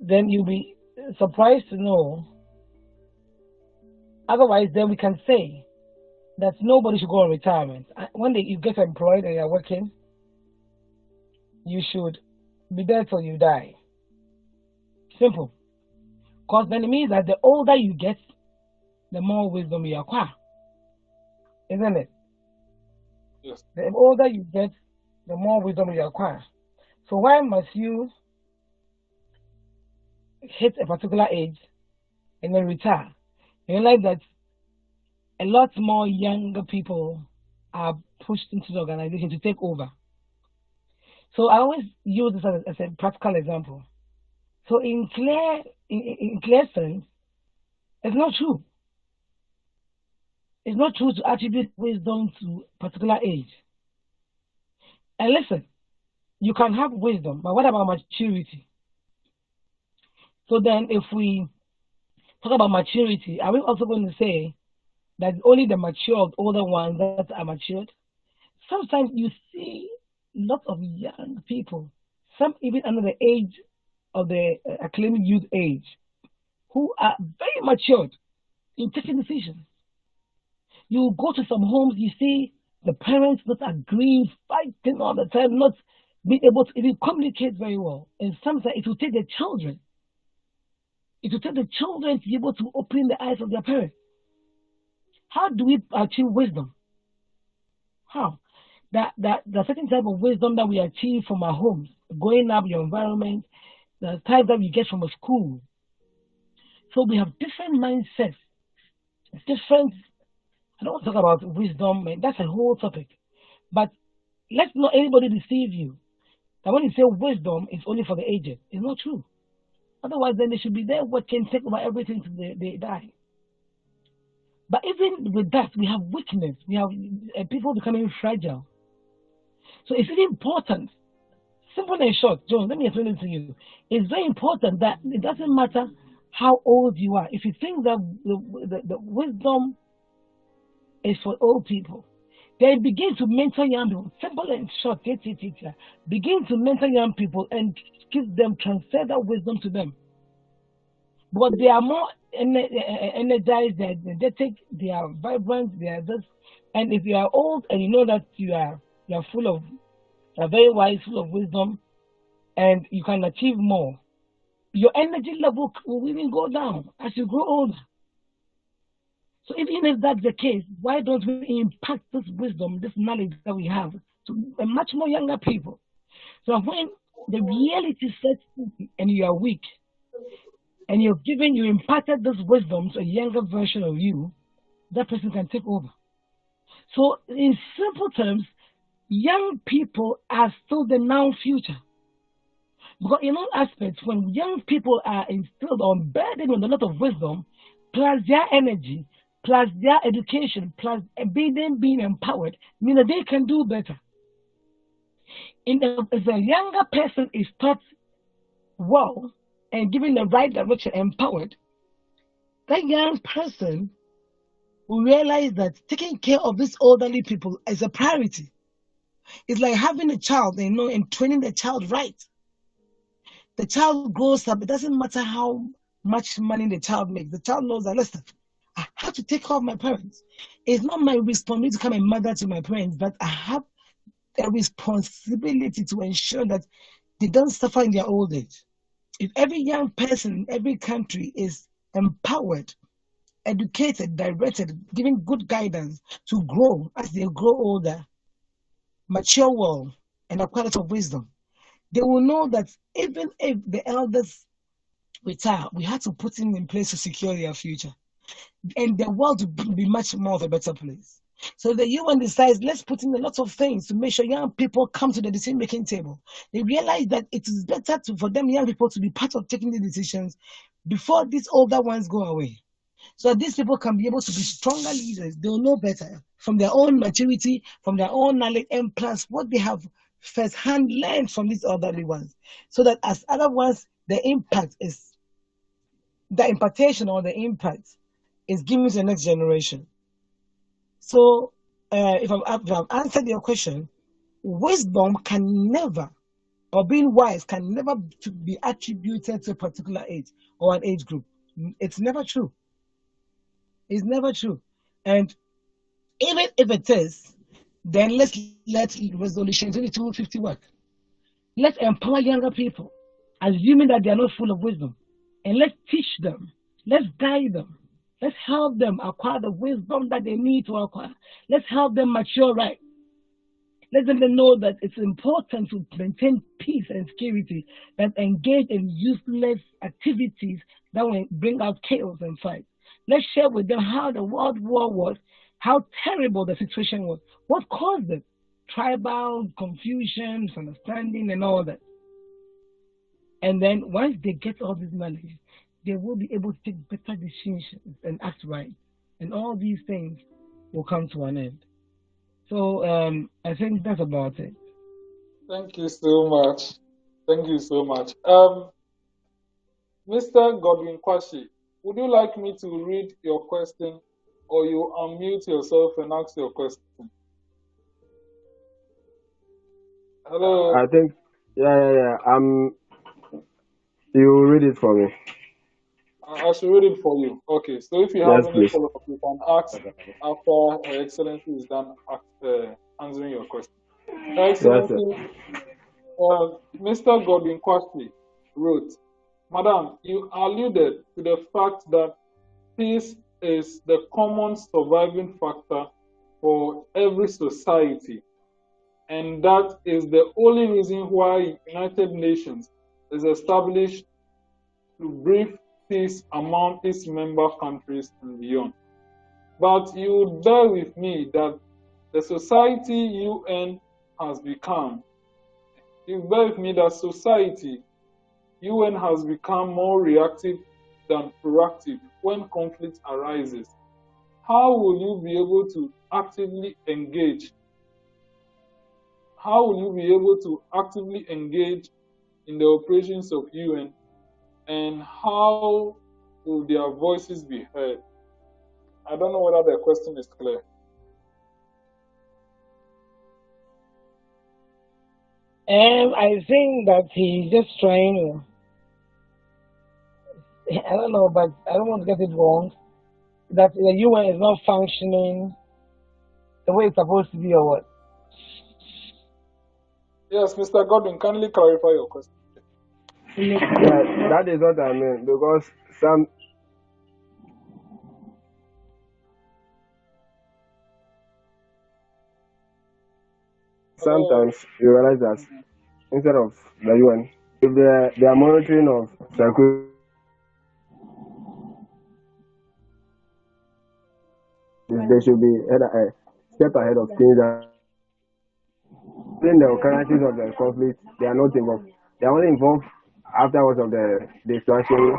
then you'll be surprised to know. Otherwise, then we can say that nobody should go on retirement. When you get employed and you're working, you should be there till you die. Simple. Because then it means that the older you get, the more wisdom you acquire. Isn't it? Yes. The older you get, the more wisdom you acquire. So why must you hit a particular age and then retire? You realize that a lot more younger people are pushed into the organization to take over. So I always use this as a practical example. So in clear sense, it's not true. It's not true to attribute wisdom to particular age. And listen, you can have wisdom, but what about maturity? So then, if we talk about maturity, are we also going to say that only the matured, older ones that are matured? Sometimes you see lots of young people, some even under the age of the acclaimed youth age, who are very matured in taking decisions. You go to some homes, you see the parents not agreeing, fighting all the time, not being able to even communicate very well. And sometimes it will take the children. It will take the children to be able to open the eyes of their parents. How do we achieve wisdom? How? The certain type of wisdom that we achieve from our homes, growing up, your environment, the type that we get from a school. So we have different mindsets, different. I don't want to talk about wisdom, and that's a whole topic. But let not anybody deceive you that when you say wisdom is only for the aged, it's not true. Otherwise, then they should be there working, take over everything till they die. But even with that, we have weakness. We have people becoming fragile. So it's really important. Simple and short, Jones, let me explain it to you. It's very important that it doesn't matter how old you are. If you think that the wisdom is for old people, then begin to mentor young people. Simple and short, teacher. Begin to mentor young people and give them, transfer that wisdom to them. But they are more energized, they're energetic, they are vibrant, they are this. And if you are old and you know that you are full of, are very wise, full of wisdom, and you can achieve more, your energy level will even go down as you grow older. So even if that's the case, why don't we impact this wisdom, this knowledge that we have to a much more younger people? So when the reality sets in and you are weak, and you imparted this wisdom to a younger version of you, that person can take over. So in simple terms, young people are still the now future. Because in all aspects, when young people are instilled or burdened with a lot of wisdom, plus their energy, plus their education, plus them being empowered, mean that they can do better. If a younger person is taught well and given the right direction, empowered, that young person will realize that taking care of these elderly people is a priority. It's like having a child, and training the child right. The child grows up, it doesn't matter how much money the child makes. The child knows that, listen, I have to take care of my parents. It's not my responsibility to become a mother to my parents, but I have a responsibility to ensure that they don't suffer in their old age. If every young person in every country is empowered, educated, directed, given good guidance to grow as they grow older, mature well, and acquire a lot of wisdom, they will know that even if the elders retire, we have to put them in place to secure their future. And the world will be much more of a better place. So the UN decides, let's put in a lot of things to make sure young people come to the decision-making table. They realize that it is better for them young people to be part of taking the decisions before these older ones go away. So that these people can be able to be stronger leaders. They'll know better from their own maturity, from their own knowledge, and plus what they have first-hand learned from these elderly ones. So that as other ones, the impartation or the impact is given to the next generation. So if I've answered your question, wisdom can never, or being wise can never be attributed to a particular age or an age group. It's never true. It's never true. And even if it is, then let's let Resolution 2250 work. Let's empower younger people, assuming that they are not full of wisdom. And let's teach them. Let's guide them. Let's help them acquire the wisdom that they need to acquire. Let's help them mature right. Let them know that it's important to maintain peace and security, that engage in useless activities that will bring out chaos and fight. Let's share with them how the World War was how terrible the situation was, what caused it, tribal confusion, misunderstanding, and all that. And then once they get all this knowledge, they will be able to take better decisions and act right. And all these things will come to an end. So I think that's about it. Thank you so much. Thank you so much. Mr. Godwin Kwashi, would you like me to read your question or you unmute yourself and ask your question? Hello. I think, yeah. You read it for me. I should read it for you. Okay, so if you have Yes, any please. follow-up, you can ask after Her Excellency is done answering your question. Her Yes, sir. Excellency, Mr. Godwin Kwasi wrote, Madam, you alluded to the fact that peace is the common surviving factor for every society, and that is the only reason why United Nations is established to bring peace among its member countries and beyond. But you would bear with me that the society UN has become, you bear with me that society UN has become more reactive than proactive when conflict arises. How will you be able to actively engage? How will you be able to actively engage in the operations of UN, and how will their voices be heard? I don't know whether the question is clear. I think that he's just trying to, I don't know, but I don't want to get it wrong, that the UN is not functioning the way it's supposed to be or what? Yes, Mr. Godwin, kindly clarify your question. Yeah, that is what I mean. Because sometimes you realize that instead of the UN, if they are monitoring of security, they should be step ahead of things. In the occurrences of the conflict, they are not involved. They are only involved afterwards of the destruction.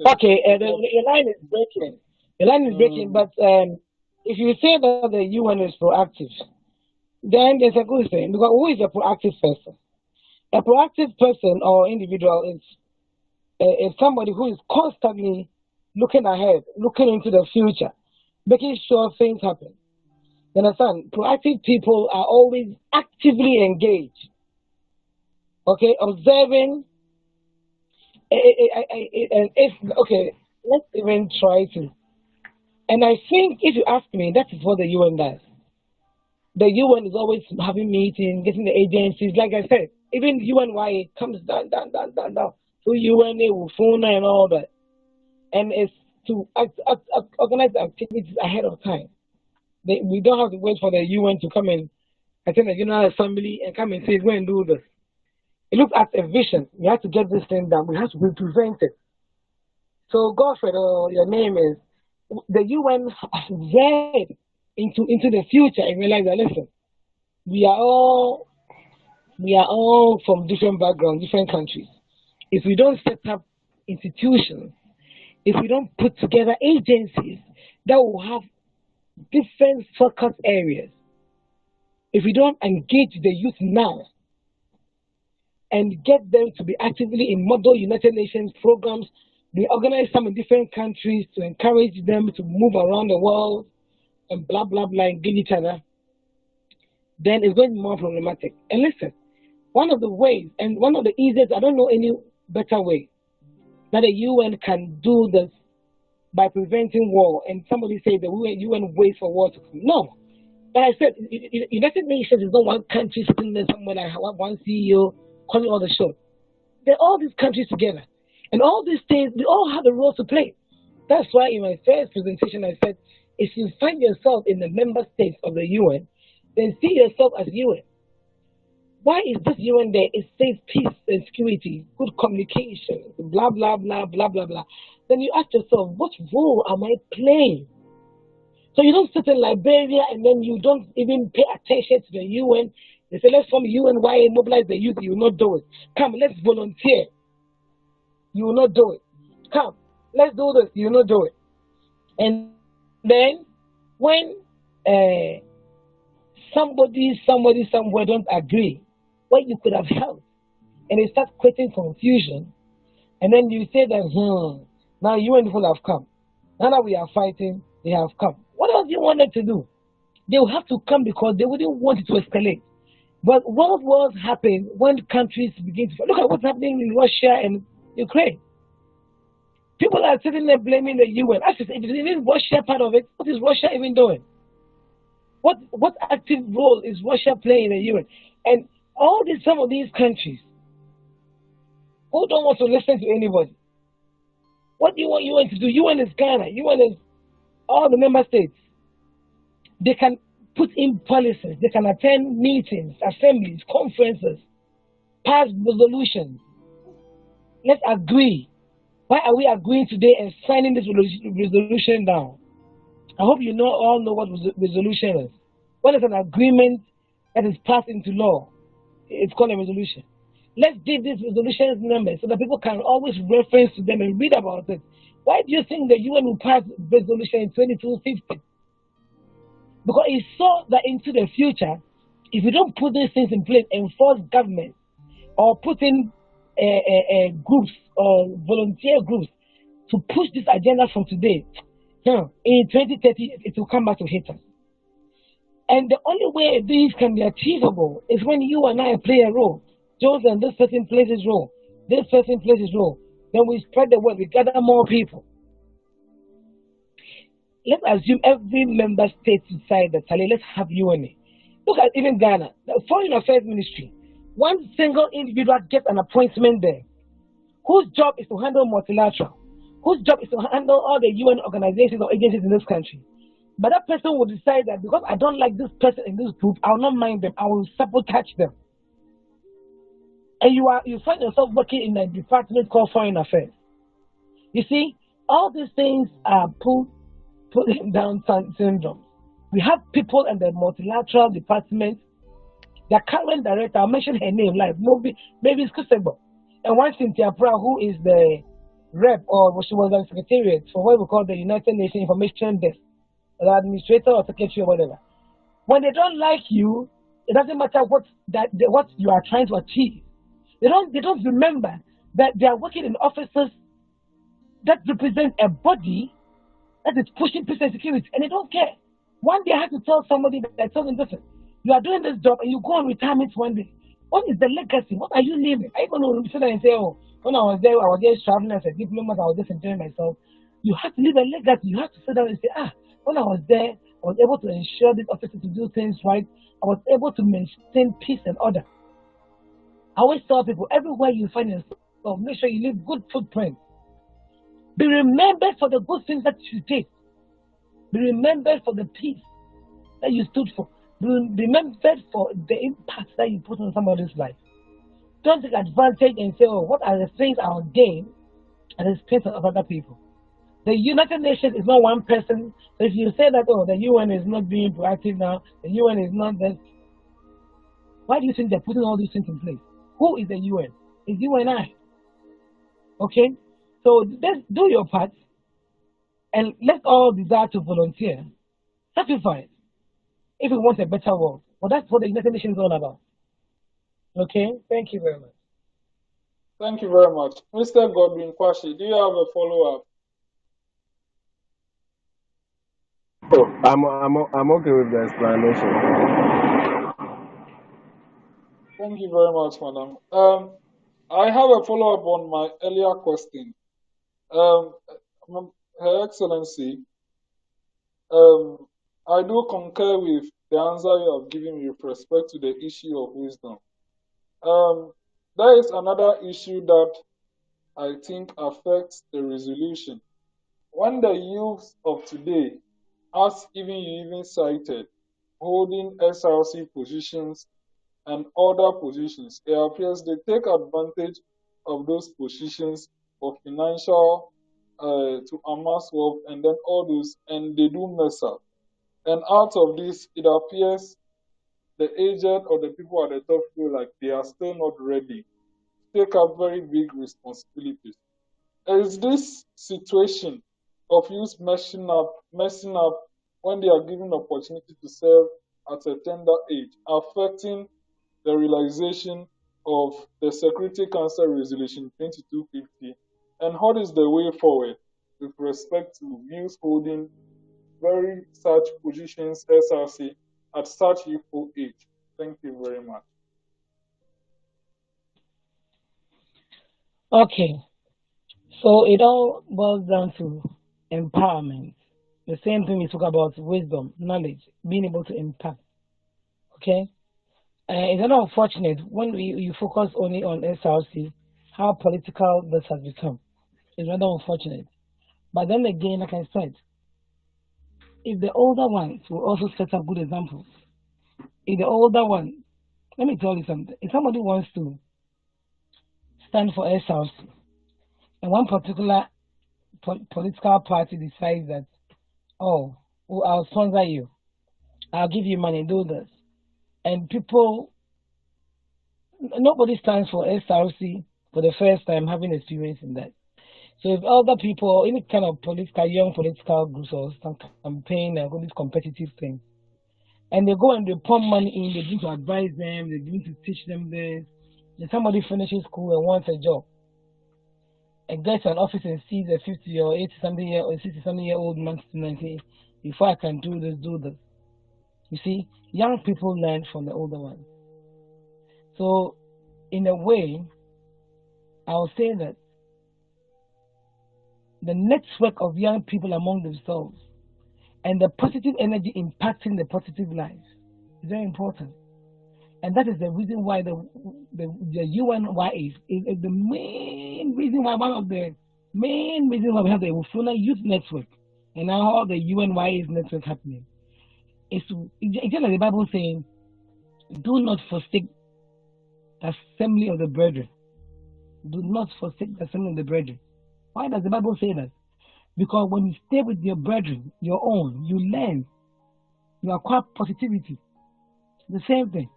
Okay, the line is breaking. The line is breaking, but if you say that the UN is proactive, then there's a good thing. Because who is a proactive person? A proactive person or individual is somebody who is constantly looking ahead, looking into the future, making sure things happen. You understand? Proactive people are always actively engaged. Okay, observing. And if okay, let's even try to. And I think if you ask me, that is what the UN does. The UN is always having meetings, getting the agencies. Like I said, even UNYA comes down to UNA, UFUNA, and all that. And it's to organize activities ahead of time. We don't have to wait for the UN to come and attend the General Assembly and come and say, go and do this. It looks at a vision. We have to get this thing done. We have to represent it. So, Godfrey, your name is, the UN has read into the future and realize that, listen, we are all from different backgrounds, different countries. If we don't set up institutions, if we don't put together agencies that will have different focus areas, if we don't engage the youth now and get them to be actively in model United Nations programs, we organize some in different countries to encourage them to move around the world and blah blah blah, engage each other, then it's going to be more problematic. And listen, one of the ways and one of the easiest, I don't know any better way that the UN can do this by preventing war. And somebody say the UN waits for war to come. No. But I said, United Nations is not one country sitting there somewhere like one CEO calling all the shots. They're all these countries together. And all these things, they all have a role to play. That's why in my first presentation I said, if you find yourself in the member states of the UN, then see yourself as UN. Why is this UN there? It says peace and security, good communication, blah, blah, blah, blah, blah, blah. Then you ask yourself, what role am I playing? So you don't sit in Liberia and then you don't even pay attention to the UN. They say, let's form UNYA, mobilize the youth. You will not do it. Come, let's volunteer. You will not do it. Come, let's do this. You will not do it. And then when somebody somewhere don't agree, what you could have helped, and it starts creating confusion, and then you say that, now UN people have come. Now that we are fighting, they have come. What else do you want them to do? They will have to come because they wouldn't want it to escalate. But what was happening when countries begin to look at what's happening in Russia and Ukraine? People are sitting there blaming the UN. Actually, if it isn't Russia part of it, what is Russia even doing? What active role is Russia playing in the UN? And some of these countries who don't want to listen to anybody. What do you want UN to do? UN is Ghana. UN is all the member states. They can put in policies. They can attend meetings, assemblies, conferences, pass resolutions. Let's agree. Why are we agreeing today and signing this resolution down? I hope you all know what resolution is. When it's an agreement that is passed into law, it's called a resolution. Let's give these resolutions numbers so that people can always reference to them and read about it. Why do you think the UN will pass resolution in 2250? Because it saw that into the future, if you don't put these things in place, enforce government, or put in groups or volunteer groups to push this agenda from today, in 2030, it will come back to hit us. And the only way these can be achievable is when you and I play a role. Jones and this person plays his role. This person plays his role. Then we spread the word. We gather more people. Let's assume every member state decide that, let's have UNA. Look at even Ghana, the Foreign Affairs Ministry. One single individual gets an appointment there, whose job is to handle multilateral, whose job is to handle all the UN organizations or agencies in this country. But that person will decide that because I don't like this person in this group, I will not mind them. I will sabotage them. And you find yourself working in a department called Foreign Affairs. You see, all these things are pulling down syndrome. We have people in the multilateral department. The current director, I'll mention her name, like maybe it's Kusebo. And one Cynthia Pra, who is the rep, or she was the secretariat for what we call the United Nations Information Desk, the administrator or secretary or whatever. When they don't like you, it doesn't matter what you are trying to achieve. They don't remember that they are working in offices that represent a body that is pushing peace and security, and they don't care. One day I have to tell somebody that told them, listen, you are doing this job and you go on retirement one day. What is the legacy? What are you leaving? Are you going to sit there and say, oh, when I was there, I was just traveling as a diplomat, I was just enjoying myself. You have to leave a legacy. You have to sit down and say, when I was there, I was able to ensure this officer to do things right. I was able to maintain peace and order. I always tell people, everywhere you find yourself, make sure you leave good footprints. Be remembered for the good things that you did. Be remembered for the peace that you stood for. Be remembered for the impact that you put on somebody's life. Don't take advantage and say, oh, what are the things I will gain at the expense of other people? The United Nations is not one person. So if you say that, oh, the UN is not being proactive now, the UN is not this, why do you think they're putting all these things in place? Who is the UN? It's you and I. Okay? So let's do your part and let's all desire to volunteer. Sacrifice if we want a better world. Well, that's what the United Nations is all about. Okay? Thank you very much. Thank you very much. Mr. Godwin Kwashi, do you have a follow-up? Oh, I'm okay with the explanation. Thank you very much, madam. I have a follow-up on my earlier question. Her Excellency, I do concur with the answer you have given me with respect to the issue of wisdom. There is another issue that I think affects the resolution. When the youth of today, as you even cited, holding SRC positions and other positions. It appears they take advantage of those positions for financial to amass wealth and then all those, and they do mess up. And out of this, it appears the aged or the people at the top feel like they are still not ready to take up very big responsibilities. Is this situation of youth messing up when they are given opportunity to serve at a tender age, affecting the realization of the Security Council Resolution 2250, and what is the way forward with respect to youth holding very such positions SRC at such youthful age? Thank you very much. Okay, so it all boils down to empowerment. The same thing we spoke about wisdom, knowledge, being able to impact. Okay, it's not unfortunate when you focus only on SRC, how political this has become. It's rather unfortunate. But then again, like I said, if the older ones will also set up good examples, if the older one, let me tell you something. If somebody wants to stand for SRC, and one particular political party decides that, oh, well, I'll sponsor you, I'll give you money, do this, and people, nobody stands for SRC for the first time having experience in that. So if other people, any kind of young political groups or some campaign and all these competitive things, and they go and they pump money in, they begin to advise them, they begin to teach them this. Then somebody finishes school and wants a job and gets an office and sees a 50 or 80 something year or 60 something year old man and say, before I can do this, do this. You see, young people learn from the older ones. So in a way, I'll say that the network of young people among themselves and the positive energy impacting the positive lives is very important. And that is the reason why the UNYA is the main reason why, one of the main reasons why we have the Ufuna Youth Network and now all the UNYA's network happening. It's just like the Bible saying, do not forsake the assembly of the brethren. Do not forsake the assembly of the brethren. Why does the Bible say that? Because when you stay with your brethren, your own, you learn, you acquire positivity. The same thing.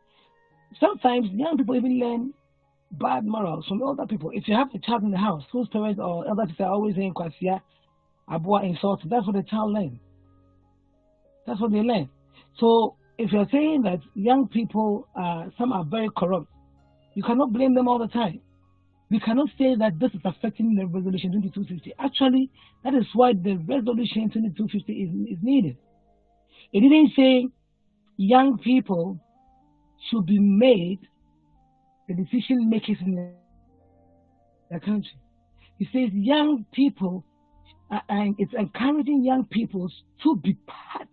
Sometimes young people even learn bad morals from older people. If you have a child in the house whose parents or elders are always saying kwasia, abua, insult, that's what the child learns. That's what they learn. So if you're saying that young people, some are very corrupt, you cannot blame them all the time. We cannot say that this is affecting the resolution 2250. Actually, that is why the resolution 2250 is needed. It didn't say young people should be made the decision makers in the country. It says young people, and it's encouraging young people to be part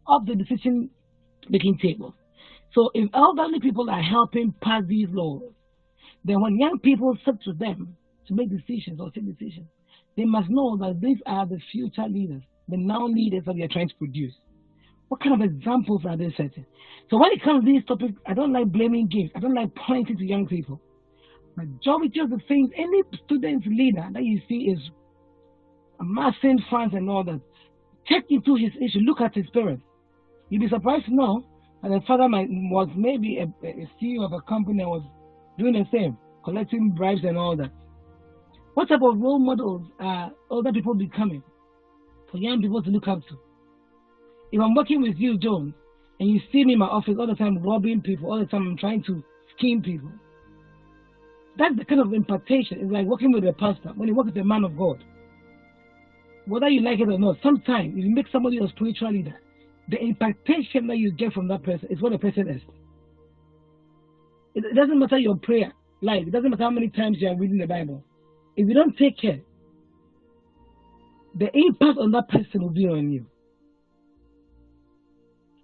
of the decision making table. So if elderly people are helping pass these laws, then when young people sit to them to make decisions or take decisions, they must know that these are the future leaders, the now leaders that we are trying to produce. What kind of examples are they setting? So when it comes to these topics, I don't like blaming games. I don't like pointing to young people. Majority of the things, any student leader that you see is amassing funds and all that, check into his issue, look at his parents. You'll be surprised to know that the father was maybe a CEO of a company and was doing the same, collecting bribes and all that. What type of role models are older people becoming for young people to look up to? If I'm working with you, Jones, and you see me in my office all the time robbing people, all the time I'm trying to scheme people, that's the kind of impartation. It's like working with a pastor. When you work with a man of God, whether you like it or not, sometimes if you make somebody a spiritual leader, the impartation that you get from that person is what the person is. It doesn't matter your prayer life. It doesn't matter how many times you are reading the Bible. If you don't take care, the impact on that person will be on you.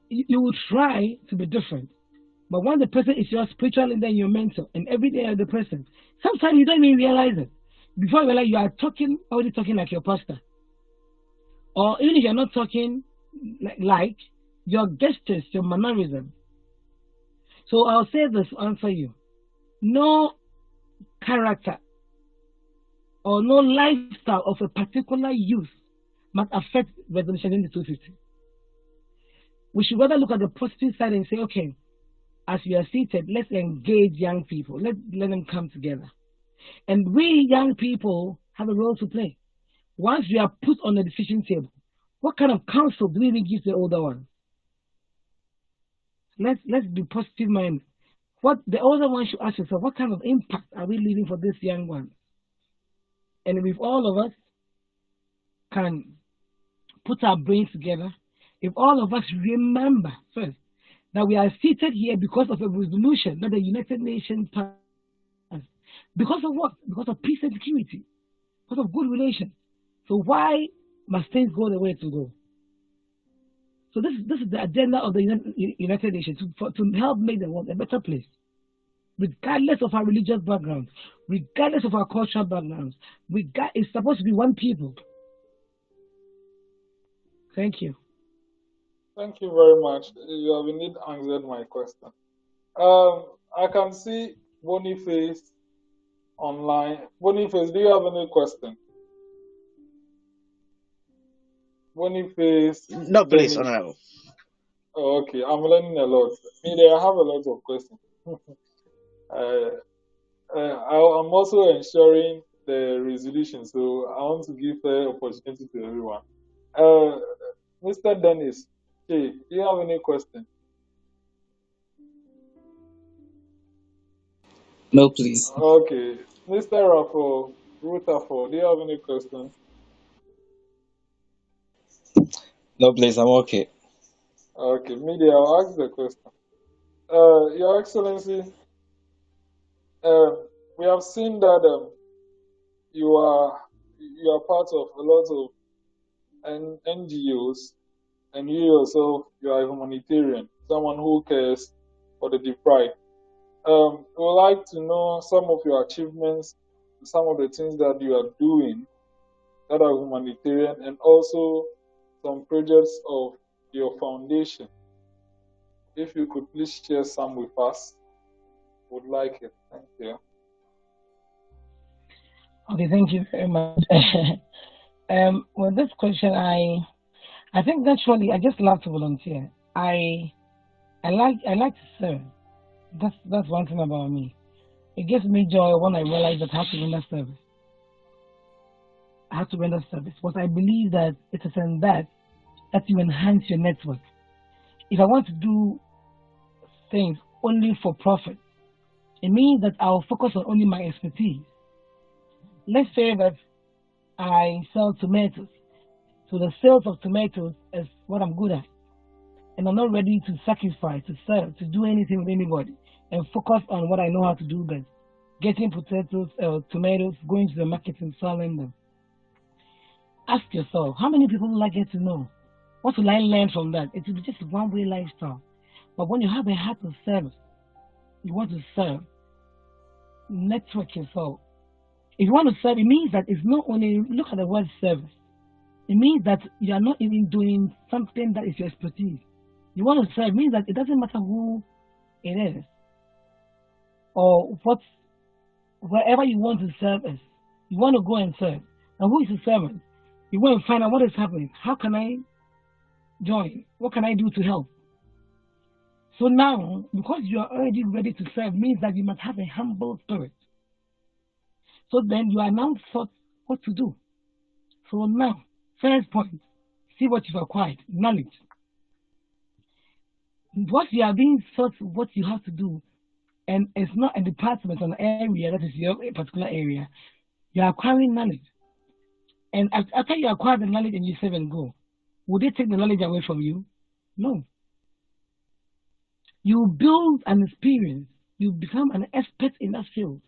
You will try to be different. But when the person is your spiritual leader and your mentor, and every day you're the person, sometimes you don't even realize it. Before you realize you are already talking like your pastor. Or even if you're not talking like your gestures, your mannerism, So I'll say this to answer you. No character or no lifestyle of a particular youth must affect resolution 2250. We should rather look at the positive side and say, okay, as we are seated, let's engage young people. Let them come together. And we young people have a role to play. Once we are put on the decision table, what kind of counsel do we even give the older ones? Let's be positive minded. What the older one should ask yourself, what kind of impact are we leaving for this young one? And if all of us can put our brains together, if all of us remember first that we are seated here because of a resolution that the United Nations passed. Because of what? Because of peace and security, because of good relations. So why must things go the way to go? So this is the agenda of the United Nations to help make the world a better place, regardless of our religious backgrounds, regardless of our cultural backgrounds. It's supposed to be one people. Thank you. Thank you very much. You have indeed answered my question. I can see Boniface online. Boniface, do you have any question? Boniface. No, please, Honorable. Oh, okay, I'm learning a lot. Me, I have a lot of questions. I'm also ensuring the resolution, so I want to give the opportunity to everyone. Mr. Dennis, do you have any question? No, please. Okay. Mr. Raffo, Rutherford, do you have any questions? No, please, I'm okay. Okay, media, I'll ask the question. Your Excellency, we have seen that you are part of a lot of NGOs, and you yourself, you are a humanitarian, someone who cares for the deprived. We would like to know some of your achievements, some of the things that you are doing that are humanitarian, and also some projects of your foundation. If you could please share some with us, would like it. Thank you. Okay, thank you very much. With this question, I think naturally I just love to volunteer. I like to serve. That's one thing about me. It gives me joy when I realize that I have to render service. I have to render service because I believe that it is in that you enhance your network. If I want to do things only for profit, it means that I'll focus on only my expertise. Let's say that I sell tomatoes. So the sales of tomatoes is what I'm good at. And I'm not ready to sacrifice, to sell, to do anything with anybody, and focus on what I know how to do best. Getting potatoes or tomatoes, going to the market and selling them. Ask yourself, how many people will I get to know? What will I learn from that? It will be just a one-way lifestyle. But when you have a heart of service, you want to serve, network yourself. If you want to serve, it means that it's not only, look at the word service. It means that you are not even doing something that is your expertise. You want to serve, it means that it doesn't matter who it is or wherever you want to serve is. You want to go and serve. And who is the servant? You want to find out what is happening. How can I join? What can I do to help? So now, because you are already ready to serve, means that you must have a humble spirit. So then you are now taught what to do. So now, first point, see what you've acquired, knowledge. What you are being taught, what you have to do, and it's not a department or an area that is your particular area. You are acquiring knowledge. And after you acquire the knowledge and you serve and go, would they take the knowledge away from you? No. You build an experience. You become an expert in that field.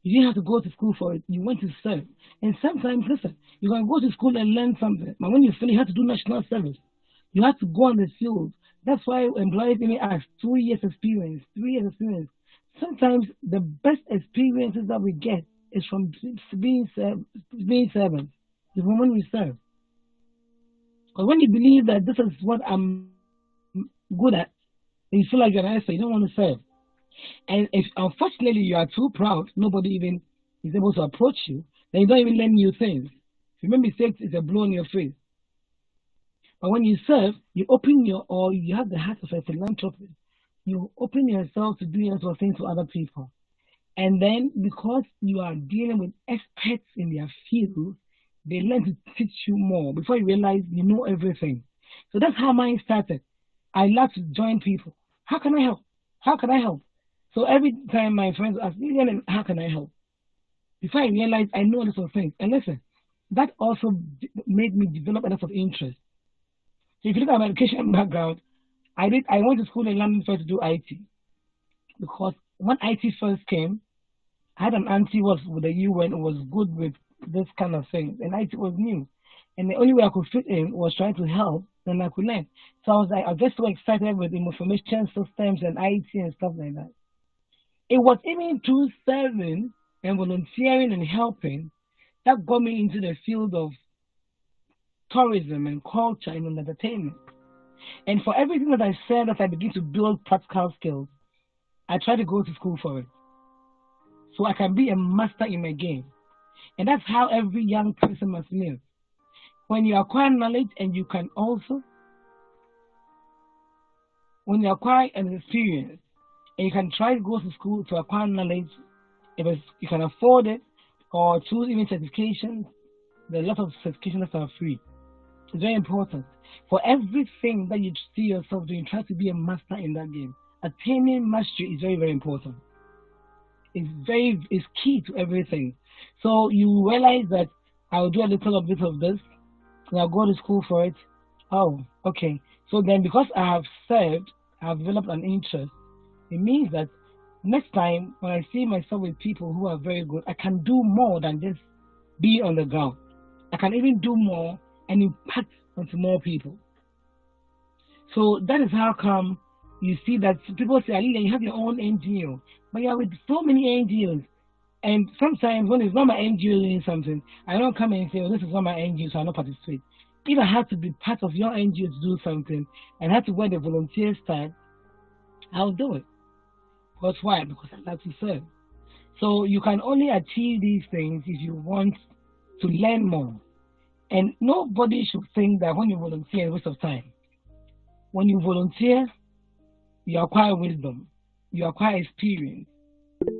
You didn't have to go to school for it. You went to serve. And sometimes, listen, you can go to school and learn something. But when you finish, you have to do national service. You have to go on the field. That's why employers even ask 2 years experience, 3 years experience. Sometimes the best experiences that we get is from being servants. Is when we serve. Because when you believe that this is what I'm good at, And you feel like you're an Esther, you don't want to serve. And if unfortunately you are too proud, nobody even is able to approach you, then you don't even learn new things. If you make mistakes, it's a blow in your face. But when you serve, you open or you have the heart of a philanthropist. You open yourself to doing lots of things for other people. And then because you are dealing with experts in their field, they learn to teach you more before you realize you know everything. So that's how mine started. I love to join people. How can I help? How can I help? So every time my friends ask, Lillian, how can I help? Before I realized I know a lot of things. And listen, that also made me develop a lot of interest. So if you look at my education background, I went to school in London first to do IT because when IT first came, I had an auntie was with the UN was good with this kind of thing, and IT was new, and the only way I could fit in was trying to help, and I could learn. So I was like, I was just so excited with information systems and IT and stuff like that. It was even through serving and volunteering and helping that got me into the field of tourism and culture and entertainment. And for everything that I said, that I begin to build practical skills, I try to go to school for it. So I can be a master in my game. And that's how every young person must live. When you acquire knowledge and you can also, when you acquire an experience and you can try to go to school to acquire knowledge, if you can afford it, or choose even certifications, there are a lot of certifications that are free. It's very important. For everything that you see yourself doing, try to be a master in that game. Attaining mastery is very, very important. It's key to everything. So you realize that I'll do a little bit of this, and I'll go to school for it. Oh, okay. So then because I have served, I have developed an interest, it means that next time when I see myself with people who are very good, I can do more than just be on the ground. I can even do more and impact onto more people. So that is how come you see that people say, Alila, you have your own NGO, but you are with so many NGOs. And sometimes when it's not my NGO doing something, I don't come and say, oh, this is not my NGO, so I don't participate. If I have to be part of your NGO to do something and have to wear the volunteer style, I'll do it. Because why? Because I like to serve. So you can only achieve these things if you want to learn more. And nobody should think that when you volunteer, it's a waste of time. When you volunteer, you acquire wisdom, you acquire experience.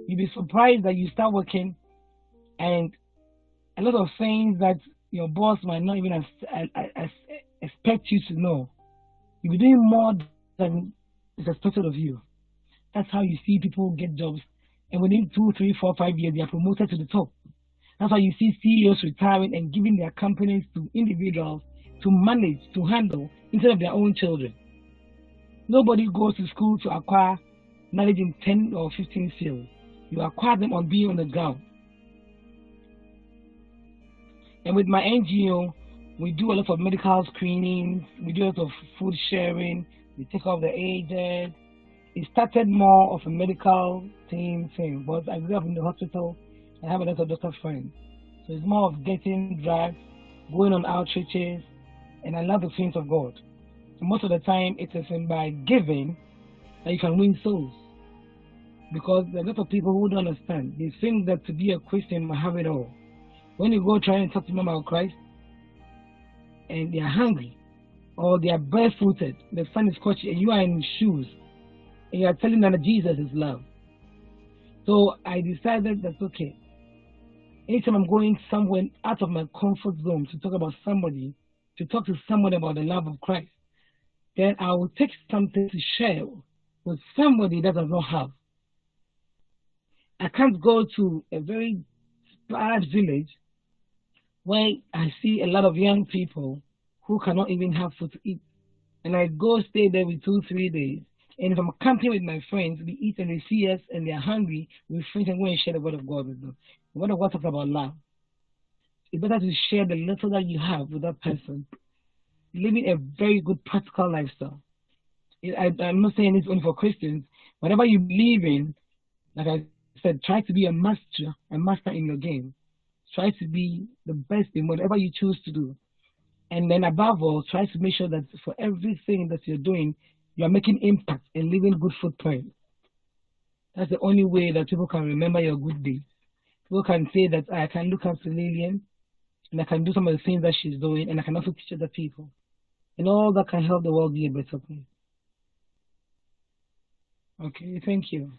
You'll be surprised that you start working and a lot of things that your boss might not even expect you to know. You'll be doing more than is expected of you. That's how you see people get jobs. And within 2, 3, 4, 5 years, they are promoted to the top. That's why you see CEOs retiring and giving their companies to individuals to manage, to handle, instead of their own children. Nobody goes to school to acquire knowledge in 10 or 15 fields. You acquire them on being on the ground. And with my NGO, we do a lot of medical screenings, we do a lot of food sharing, we take off the aged. It started more of a medical team thing, but I grew up in the hospital and have a lot of doctor friends. So it's more of getting drugs, going on outreaches, and I love the things of God. And most of the time, it is by giving that you can win souls. Because there are a lot of people who don't understand. They think that to be a Christian must have it all. When you go try and talk to them about Christ, and they are hungry, or they are barefooted, the sun is scorching, and you are in shoes, and you are telling them that Jesus is love. So I decided that, okay, anytime I'm going somewhere out of my comfort zone to talk about somebody, to talk to someone about the love of Christ, then I will take something to share with somebody that does not have. I can't go to a very bad village where I see a lot of young people who cannot even have food to eat. And I go stay there with 2, 3 days. And if I'm camping with my friends, we eat and they see us and they're hungry, we finish and go and share the word of God with them. The word of God talks about love. It's better to share the little that you have with that person, living a very good practical lifestyle. I'm not saying it's only for Christians. Whatever you believe in, like I said, try to be a master in your game. Try to be the best in whatever you choose to do. And then above all, try to make sure that for everything that you're doing, you are making impact and leaving good footprints. That's the only way that people can remember your good deeds. People can say that I can look up to Lillian and I can do some of the things that she's doing and I can also teach other people. And all that can help the world be a better place. Okay, thank you.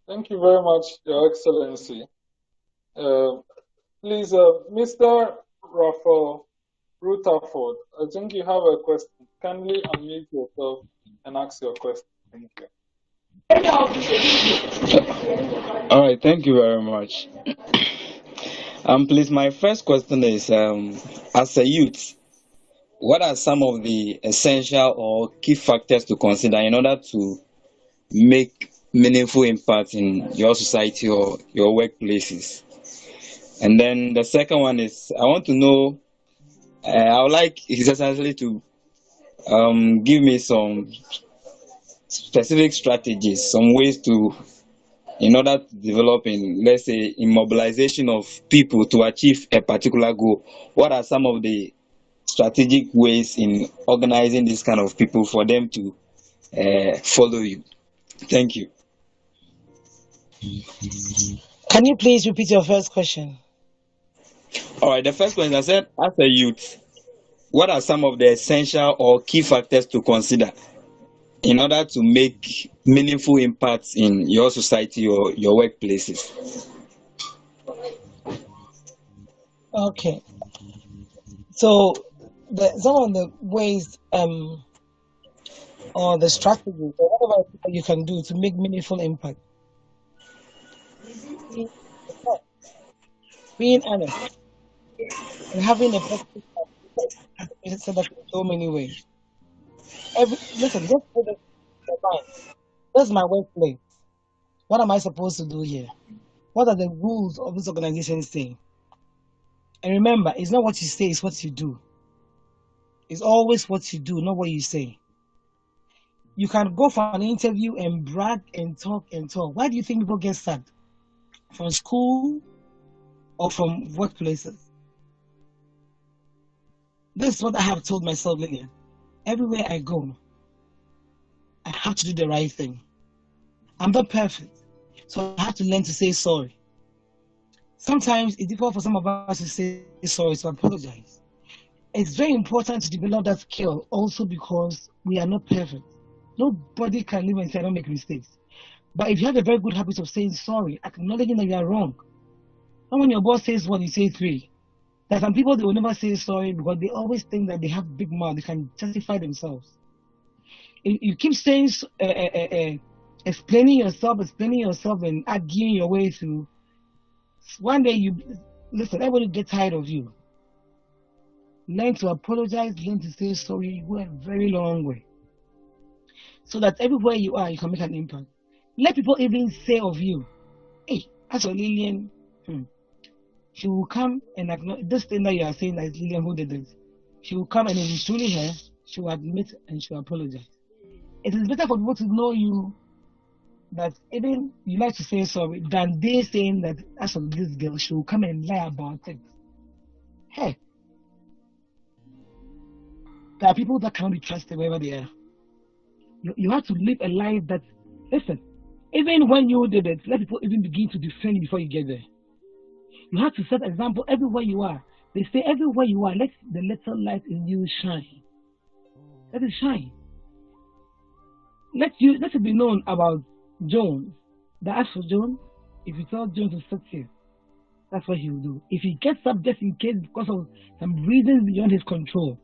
Thank you very much, Your Excellency. Please, Mr. Raphael Rutherford, I think you have a question. Kindly unmute yourself and ask your question. Thank you. All right, thank you very much. Please, my first question is, as a youth, what are some of the essential or key factors to consider in order to make meaningful impact in your society or your workplaces? And then the second one is, I want to know, I would like His Excellency to give me some specific strategies, some ways to, in order to develop in, let's say, in mobilization of people to achieve a particular goal. What are some of the strategic ways in organizing this kind of people for them to follow you? Thank you. Can you please repeat your first question? All right, the first question, I said, as a youth, what are some of the essential or key factors to consider in order to make meaningful impacts in your society or your workplaces? Okay. So some of the ways or the strategies or whatever you can do to make meaningful impact. Being honest and having a positive attitude said that in so many ways. Listen, just put it in your mind. This is my workplace. What am I supposed to do here? What are the rules of this organization saying? And remember, it's not what you say, it's what you do. It's always what you do, not what you say. You can go for an interview and brag and talk and talk. Why do you think people get sacked? From school or from workplaces? This is what I have told myself, Lillian. Everywhere I go, I have to do the right thing. I'm not perfect, so I have to learn to say sorry. Sometimes it's difficult for some of us to say sorry, to apologize. It's very important to develop that skill also because we are not perfect. Nobody can live and say I don't make mistakes. But if you have a very good habit of saying sorry, acknowledging that you are wrong, and when your boss says one, you say three. There are some people, they will never say sorry because they always think that they have big mouth, they can justify themselves. If you keep saying, explaining yourself, and arguing your way through, one day listen, everybody get tired of you. Learn to apologize, learn to say sorry, you go a very long way. So that everywhere you are, you can make an impact. Let people even say of you, hey, as for Lillian, she will come and acknowledge this thing that you are saying that is Lillian who did this. She will come and if it's truly her, she will admit and she will apologize. It is better for people to know you that even you like to say sorry than they saying that as for this girl, she will come and lie about it. Hey, there are people that cannot be trusted wherever they are. You have to live a life that, listen, even when you did it, let people even begin to defend you before you get there. You have to set an example everywhere you are. They say everywhere you are, let the little light in you shine. Let it shine. Let it be known about Jones. That as for Jones, if you tell Jones to sit here, that's what he will do. If he gets up just in case because of some reasons beyond his control,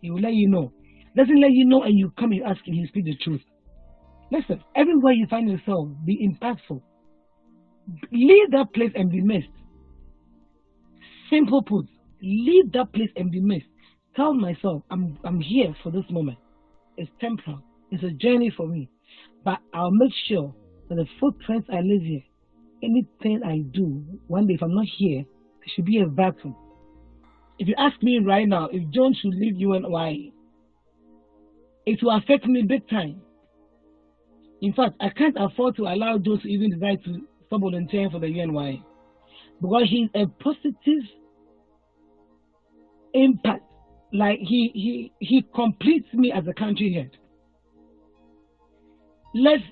he will let you know. Doesn't let you know and you come and ask him, he'll speak the truth. Listen, everywhere you find yourself, be impactful. Leave that place and be missed. Simple put, leave that place and be missed. Tell myself, I'm here for this moment. It's temporal. It's a journey for me. But I'll make sure that the footprints I leave here, anything I do, one day if I'm not here, there should be a vacuum. If you ask me right now, if John should leave UNYA, it will affect me big time. In fact, I can't afford to allow Jones to even decide to stop volunteering for the UNYA because he's a positive impact. Like he completes me as a country head. let's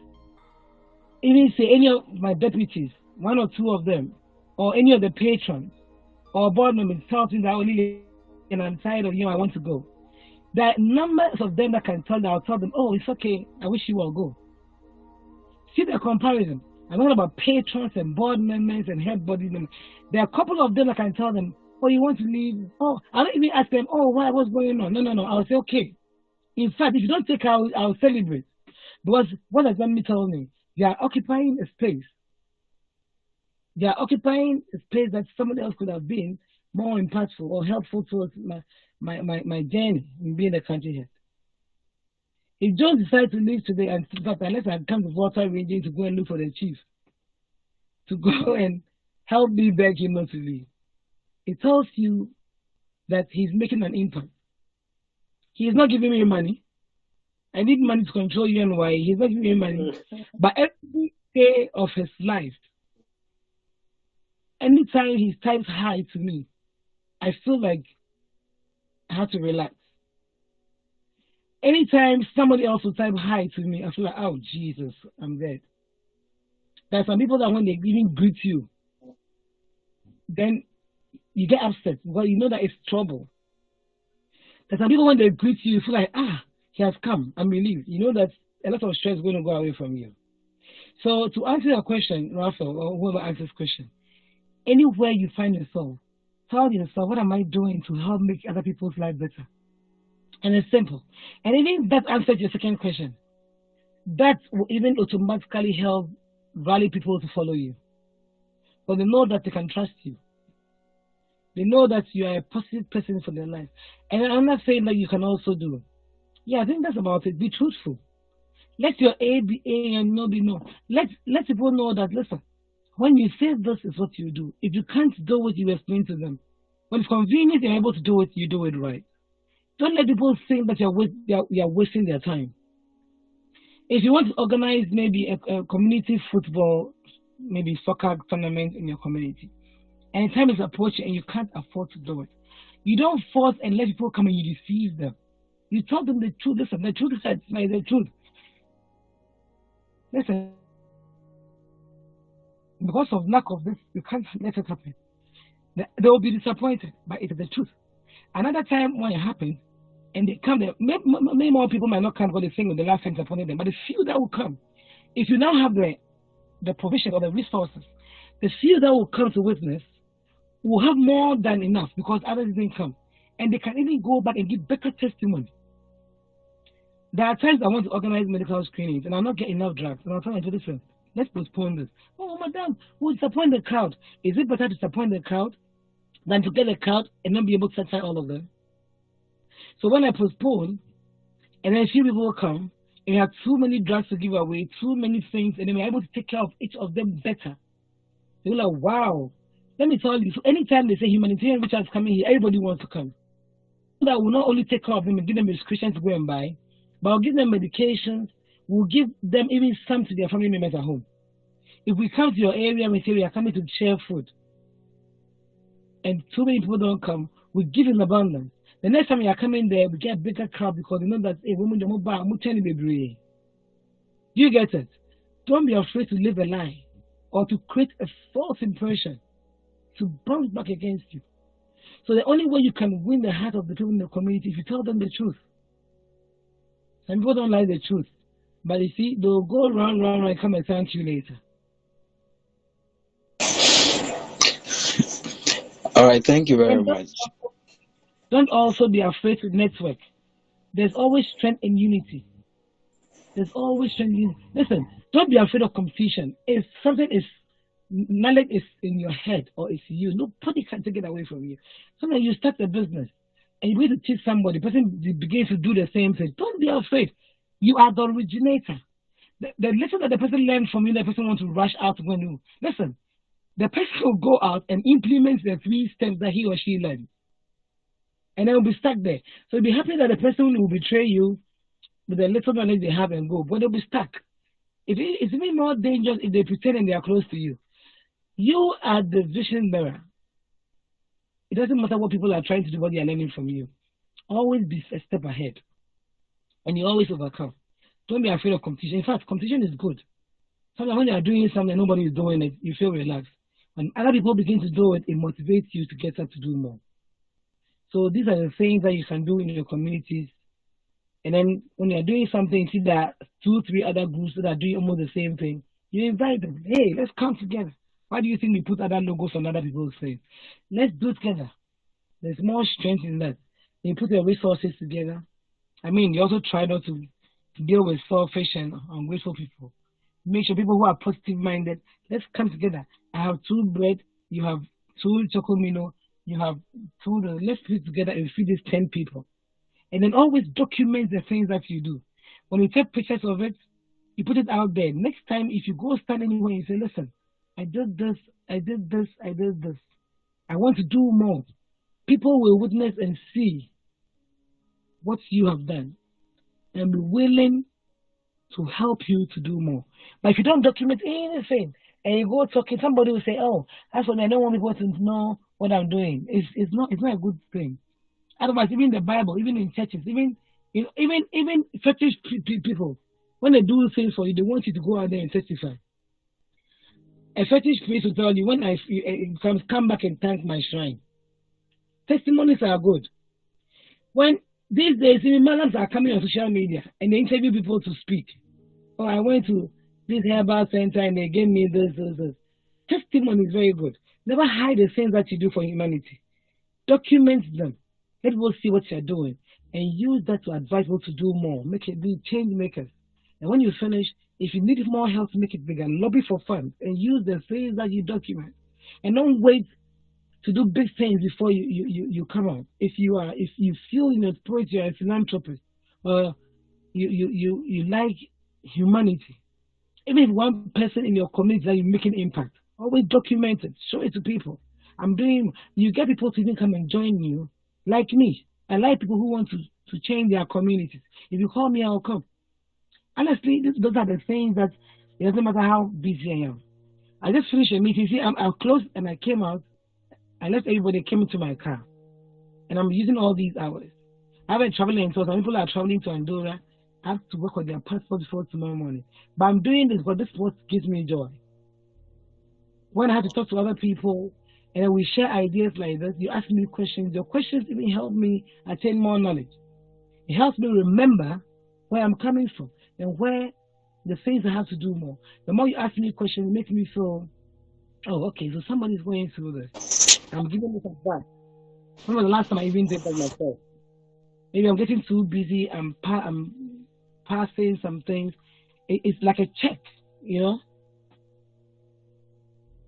even say any of my deputies, one or two of them, or any of the patrons or board members tell me that only and I'm tired of you, I want to go. There are numbers of them that can tell them, I'll tell them, oh, it's okay, I wish you will go. See the comparison. I'm not about patrons and board members and head body members. There are a couple of them that can tell them, oh, you want to leave? Oh, I don't even ask them, oh, why, what's going on? No. I'll say, okay. In fact, if you don't take out, I'll celebrate. Because what does that mean tell me? They are occupying a space. They are occupying a space that somebody else could have been more impactful or helpful towards my journey in being a country head. If Jones decides to leave today, and unless I come to water ranging to go and look for the chief, to go and help me beg him not to leave, it tells you that he's making an impact. He is not giving me money. I need money to control UNYA. He's not giving me money. But every day of his life, anytime he types hi to me, I feel like I have to relax. Anytime somebody else will type hi to me, I feel like, oh, Jesus, I'm dead. There are some people that when they even greet you, then you get upset because you know that it's trouble. There are some people when they greet you, you feel like, he has come, I'm relieved. You know that a lot of stress is going to go away from you. So to answer your question, Raphael, or whoever asks this question, anywhere you find yourself, tell yourself, what am I doing to help make other people's life better? And it's simple. And even that answers your second question. That will even automatically help rally people to follow you. But they know that they can trust you. They know that you are a positive person for their life. And I'm not saying that you can also do. Yeah, I think that's about it. Be truthful. Let your A be A and no be no. Let people know that, listen, when you say this is what you do. If you can't do it, you explain to them. When it's convenient, you're able to do it, you do it right. Don't let people think that you're wasting their time. If you want to organize maybe a community football, maybe soccer tournament in your community, and time is approaching and you can't afford to do it, you don't force and let people come and you deceive them. You tell them the truth. Listen, the truth is the truth. Listen, because of lack of this, you can't let it happen. They will be disappointed, but it's the truth. Another time when it happens, and they come there, many more people might not come because they think the last time disappointed them, but the few that will come, if you now have the provision or the resources, the few that will come to witness will have more than enough because others didn't come. And they can even go back and give better testimony. There are times I want to organize medical screenings and I'll not get enough drugs. And I'll tell them to listen, let's postpone this. Oh, madam, we'll disappoint the crowd. Is it better to disappoint the crowd than to get a crowd and not be able to satisfy all of them? So when I postpone, and then a few people will come, and you have too many drugs to give away, too many things, and then we're able to take care of each of them better. They're like, wow. Let me tell you, so anytime they say humanitarian Reachout is coming here, everybody wants to come. That will not only take care of them and give them prescriptions to go and buy, but I'll give them medications, we'll give them even some to their family members at home. If we come to your area and we say we are coming to share food, and too many people don't come, we give in abundance. The next time you are coming there, we get a bigger crowd because they know that hey, women don't buy. Do you get it? Don't be afraid to live a lie or to create a false impression to bounce back against you. So the only way you can win the heart of the people in the community is if you tell them the truth. Some people don't like the truth, but you see, they'll go round and come and thank you later. All right, thank you very much. Don't also be afraid to network. There's always strength in unity. There's always strength in unity. Listen, don't be afraid of competition. If something is, knowledge is in your head or it's you, nobody can take it away from you. Sometimes you start a business and you need to teach somebody, the person begins to do the same thing. Don't be afraid. You are the originator. The lesson that the person learned from you, the person wants to rush out to go and do. Listen, the person will go out and implement the 3 steps that he or she learned. And they will be stuck there. So be happy that the person will betray you with the little knowledge they have and go, but they'll be stuck. It's even more dangerous if they pretend and they are close to you. You are the vision bearer. It doesn't matter what people are trying to do, what they are learning from you. Always be a step ahead. And you always overcome. Don't be afraid of competition. In fact, competition is good. Sometimes when you are doing something and nobody is doing it, you feel relaxed. When other people begin to do it, it motivates you to get up to do more. So these are the things that you can do in your communities. And then when you're doing something, you see that 2-3 other groups that are doing almost the same thing, you invite them. Hey, let's come together. Why do you think we put other logos on other people's things? Let's do it together. There's more strength in that. You put your resources together. I mean, you also try not to deal with selfish and ungrateful people. Make sure people who are positive minded, let's come together. I have 2 bread, you have 2 chocomino, you have 2, let's put it together and feed these 10 people. And then always document the things that you do. When you take pictures of it, you put it out there. Next time, if you go stand anywhere, you say, listen, I did this, I did this, I did this. I want to do more. People will witness and see what you have done and be willing to help you to do more. But if you don't document anything and you go talking, somebody will say, oh, that's what I don't want people to know what I'm doing. It's not a good thing. Otherwise, even the Bible, even in churches, even fetish people, when they do things for you, they want you to go out there and testify. A fetish priest will tell you, when I come back and thank my shrine. Testimonies are good. When these days, even madams are coming on social media and they interview people to speak. Oh, I went to this herbal center and they gave me this. Testimony is very good. Never hide the things that you do for humanity. Document them. Let people see what you're doing and use that to advise people to do more. Make it be change makers. And when you finish, if you need more help to make it bigger, lobby for funds and use the things that you document. And don't wait to do big things before you come out. If you feel in your spirit you're a philanthropist or you like humanity, even if one person in your community that you're making impact, always document it, show it to people. You get people to even come and join you, like me. I like people who want to change their communities. If you call me, I'll come. Honestly, those are the things that it doesn't matter how busy I am. I just finished a meeting. See, I'm close and I came out. I left everybody, came into my car. And I'm using all these hours. I've been traveling, so some people are traveling to Andorra. I have to work on their passport before tomorrow morning. But I'm doing this because this is what gives me joy. When I have to talk to other people and then we share ideas like this, you ask me questions. Your questions even help me attain more knowledge. It helps me remember where I'm coming from and where the things I have to do more. The more you ask me questions, it makes me feel, oh, okay, so somebody's going through this. I'm giving this advice. When was the last time I even did that myself? Maybe I'm getting too busy. I'm passing some things. It's like a check, you know.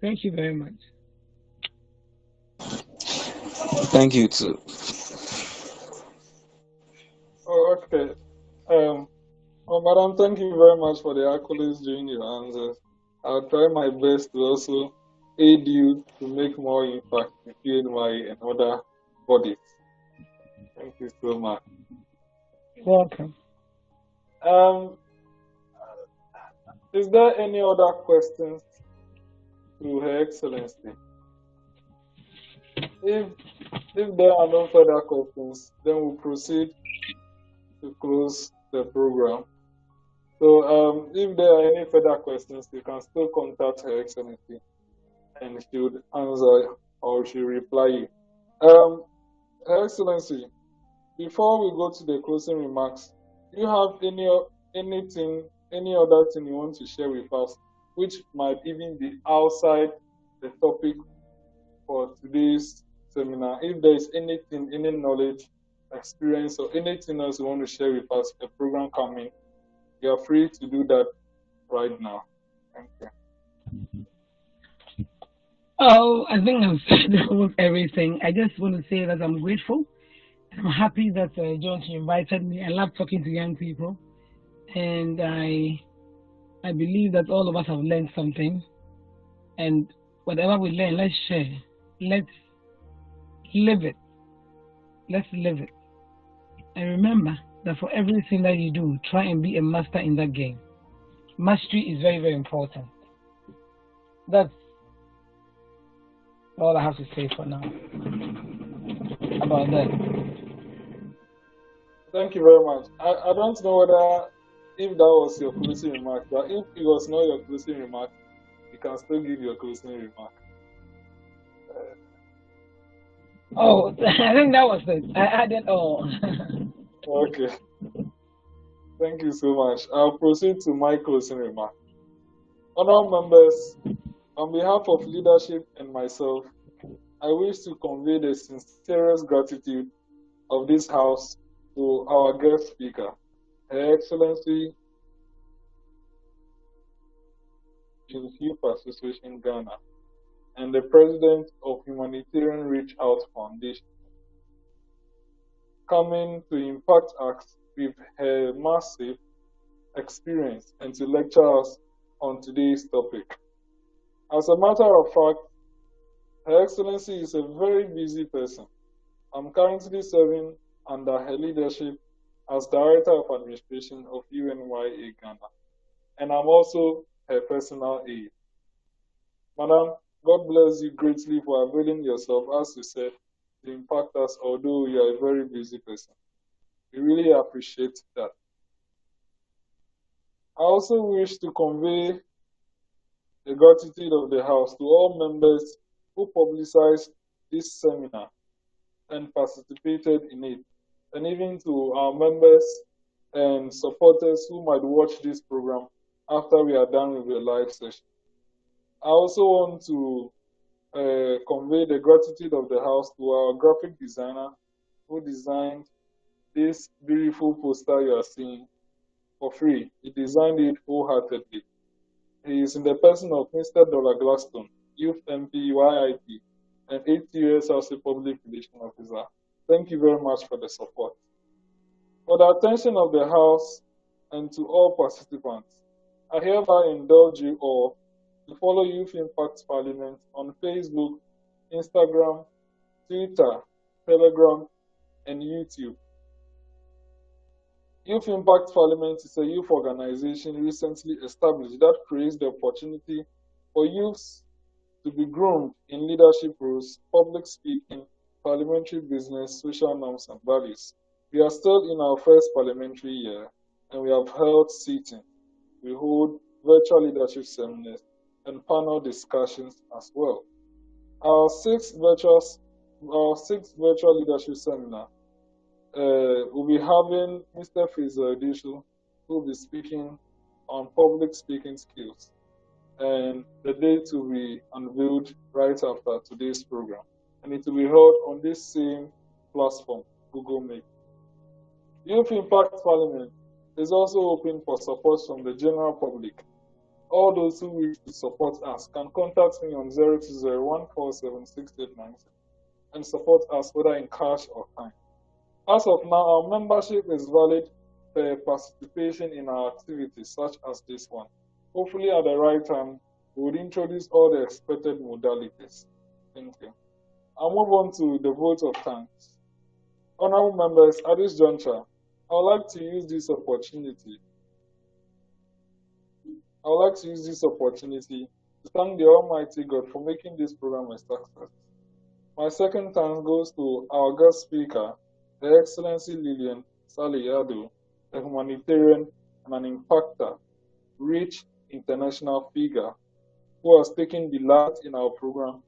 Thank you very much. Thank you too. Oh, okay. Madam, thank you very much for the accolades during your answers. I'll try my best to also aid you to make more impact in UNYA and other bodies. Thank you so much. Welcome. Is there any other questions to Her Excellency? If there are no further questions, then we'll proceed to close the program. So if there are any further questions, you can still contact Her Excellency and she would answer or she will reply you. Her Excellency, before we go to the closing remarks, do you have any other thing you want to share with us, which might even be outside the topic for today's seminar? If there is anything, any knowledge, experience, or anything else you want to share with us, the program coming, you are free to do that right now. Thank you. Oh, I think I've said almost everything. I just want to say that I'm grateful. I'm happy that Jones invited me. I love talking to young people, and I believe that all of us have learned something. And whatever we learn, let's share. Let's live it. Let's live it. And remember that for everything that you do, try and be a master in that game. Mastery is very, very important. That's all I have to say for now about that. Thank you very much. I don't know whether if that was your closing remark. But if it was not your closing remark, you can still give your closing remark. Oh, I think that was it. I added all. Okay, thank you so much. I'll proceed to my closing remark. Honourable members, on behalf of leadership and myself, I wish to convey the sincerest gratitude of this House to our guest speaker, Her Excellency in Youth Association Ghana, and the President of Humanitarian Reachout Foundation, coming to impact us with her massive experience and to lecture us on today's topic. As a matter of fact, Her Excellency is a very busy person. I'm currently serving under her leadership as Director of Administration of UNYA Ghana, and I'm also her personal aide. Madam, God bless you greatly for availing yourself, as you said, to impact us, although you are a very busy person. We really appreciate that. I also wish to convey the gratitude of the House to all members who publicized this seminar and participated in it, and even to our members and supporters who might watch this program after we are done with the live session. I also want to convey the gratitude of the House to our graphic designer who designed this beautiful poster you are seeing for free. He designed it wholeheartedly. He is in the person of Mr. Dollar Glaston, Youth MP, YIP, and 8 years as a public relations officer. Thank you very much for the support. For the attention of the House and to all participants, I hereby indulge you all to follow Youth Impact Parliament on Facebook, Instagram, Twitter, Telegram, and YouTube. Youth Impact Parliament is a youth organization recently established that creates the opportunity for youths to be groomed in leadership roles, public speaking, parliamentary business, social norms, and values. We are still in our first parliamentary year, and we have held sittings. We hold virtual leadership seminars and panel discussions as well. Our sixth virtual leadership seminar we'll be having Mr. Fraser Additional, who will be speaking on public speaking skills. And the date will be unveiled right after today's program. And it will be held on this same platform, Google Meet. Youth Impact Parliament is also open for support from the general public. All those who wish to support us can contact me on 02014768896 and support us whether in cash or kind. As of now, our membership is valid for participation in our activities such as this one. Hopefully at the right time, we will introduce all the expected modalities. Thank you. I'll move on to the vote of thanks. Honorable members, at this juncture, I would like to use this opportunity to thank the Almighty God for making this program a success. My second thanks goes to our guest speaker, Her Excellency Lillian Sally Addo, a humanitarian and an impactor, rich international figure who has taken delight in our program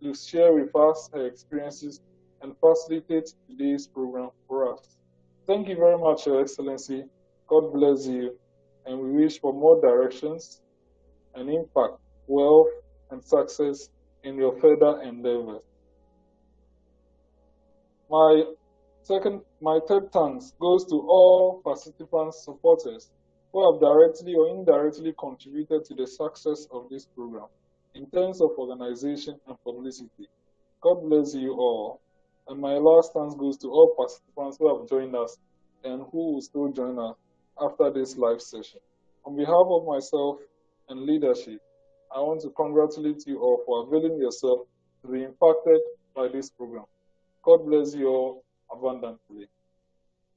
to share with us her experiences and facilitate today's program for us. Thank you very much, Your Excellency. God bless you, and we wish for more directions and impact, wealth, and success in your further endeavors. My third thanks goes to all participants, supporters who have directly or indirectly contributed to the success of this program in terms of organization and publicity. God bless you all. And my last thanks goes to all participants who have joined us and who will still join us after this live session. On behalf of myself and leadership, I want to congratulate you all for availing yourself to be impacted by this program. God bless you all abundantly.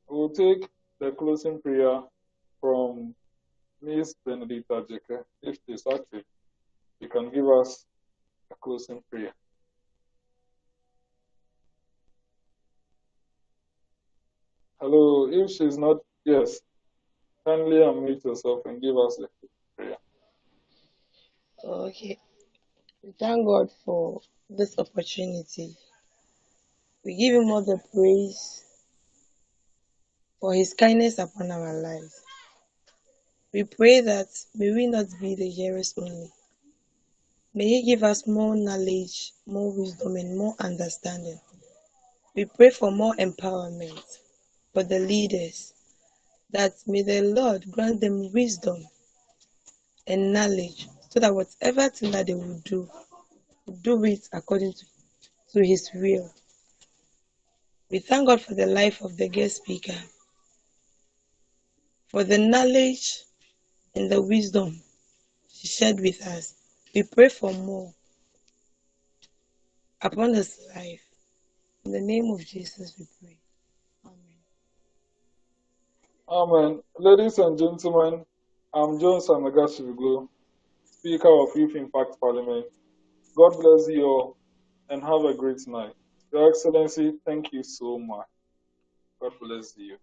We will take the closing prayer from Ms. Benedicta Jeke. If she is active, you can give us a closing prayer. Hello, if she's not, yes. Kindly unmute yourself and give us the prayer. Okay. We thank God for this opportunity. We give Him all the praise for His kindness upon our lives. We pray that may we not be the hearers only. May He give us more knowledge, more wisdom, and more understanding. We pray for more empowerment for the leaders, that may the Lord grant them wisdom and knowledge so that whatever thing that they will do it according to His will. We thank God for the life of the guest speaker, for the knowledge and the wisdom she shared with us. We pray for more upon his life. In the name of Jesus, we pray. Amen. Amen. Ladies and gentlemen, I'm Jones Amegashie-Viglo, Speaker of Youth Impact Parliament. God bless you all and have a great night. Your Excellency, thank you so much. God bless you.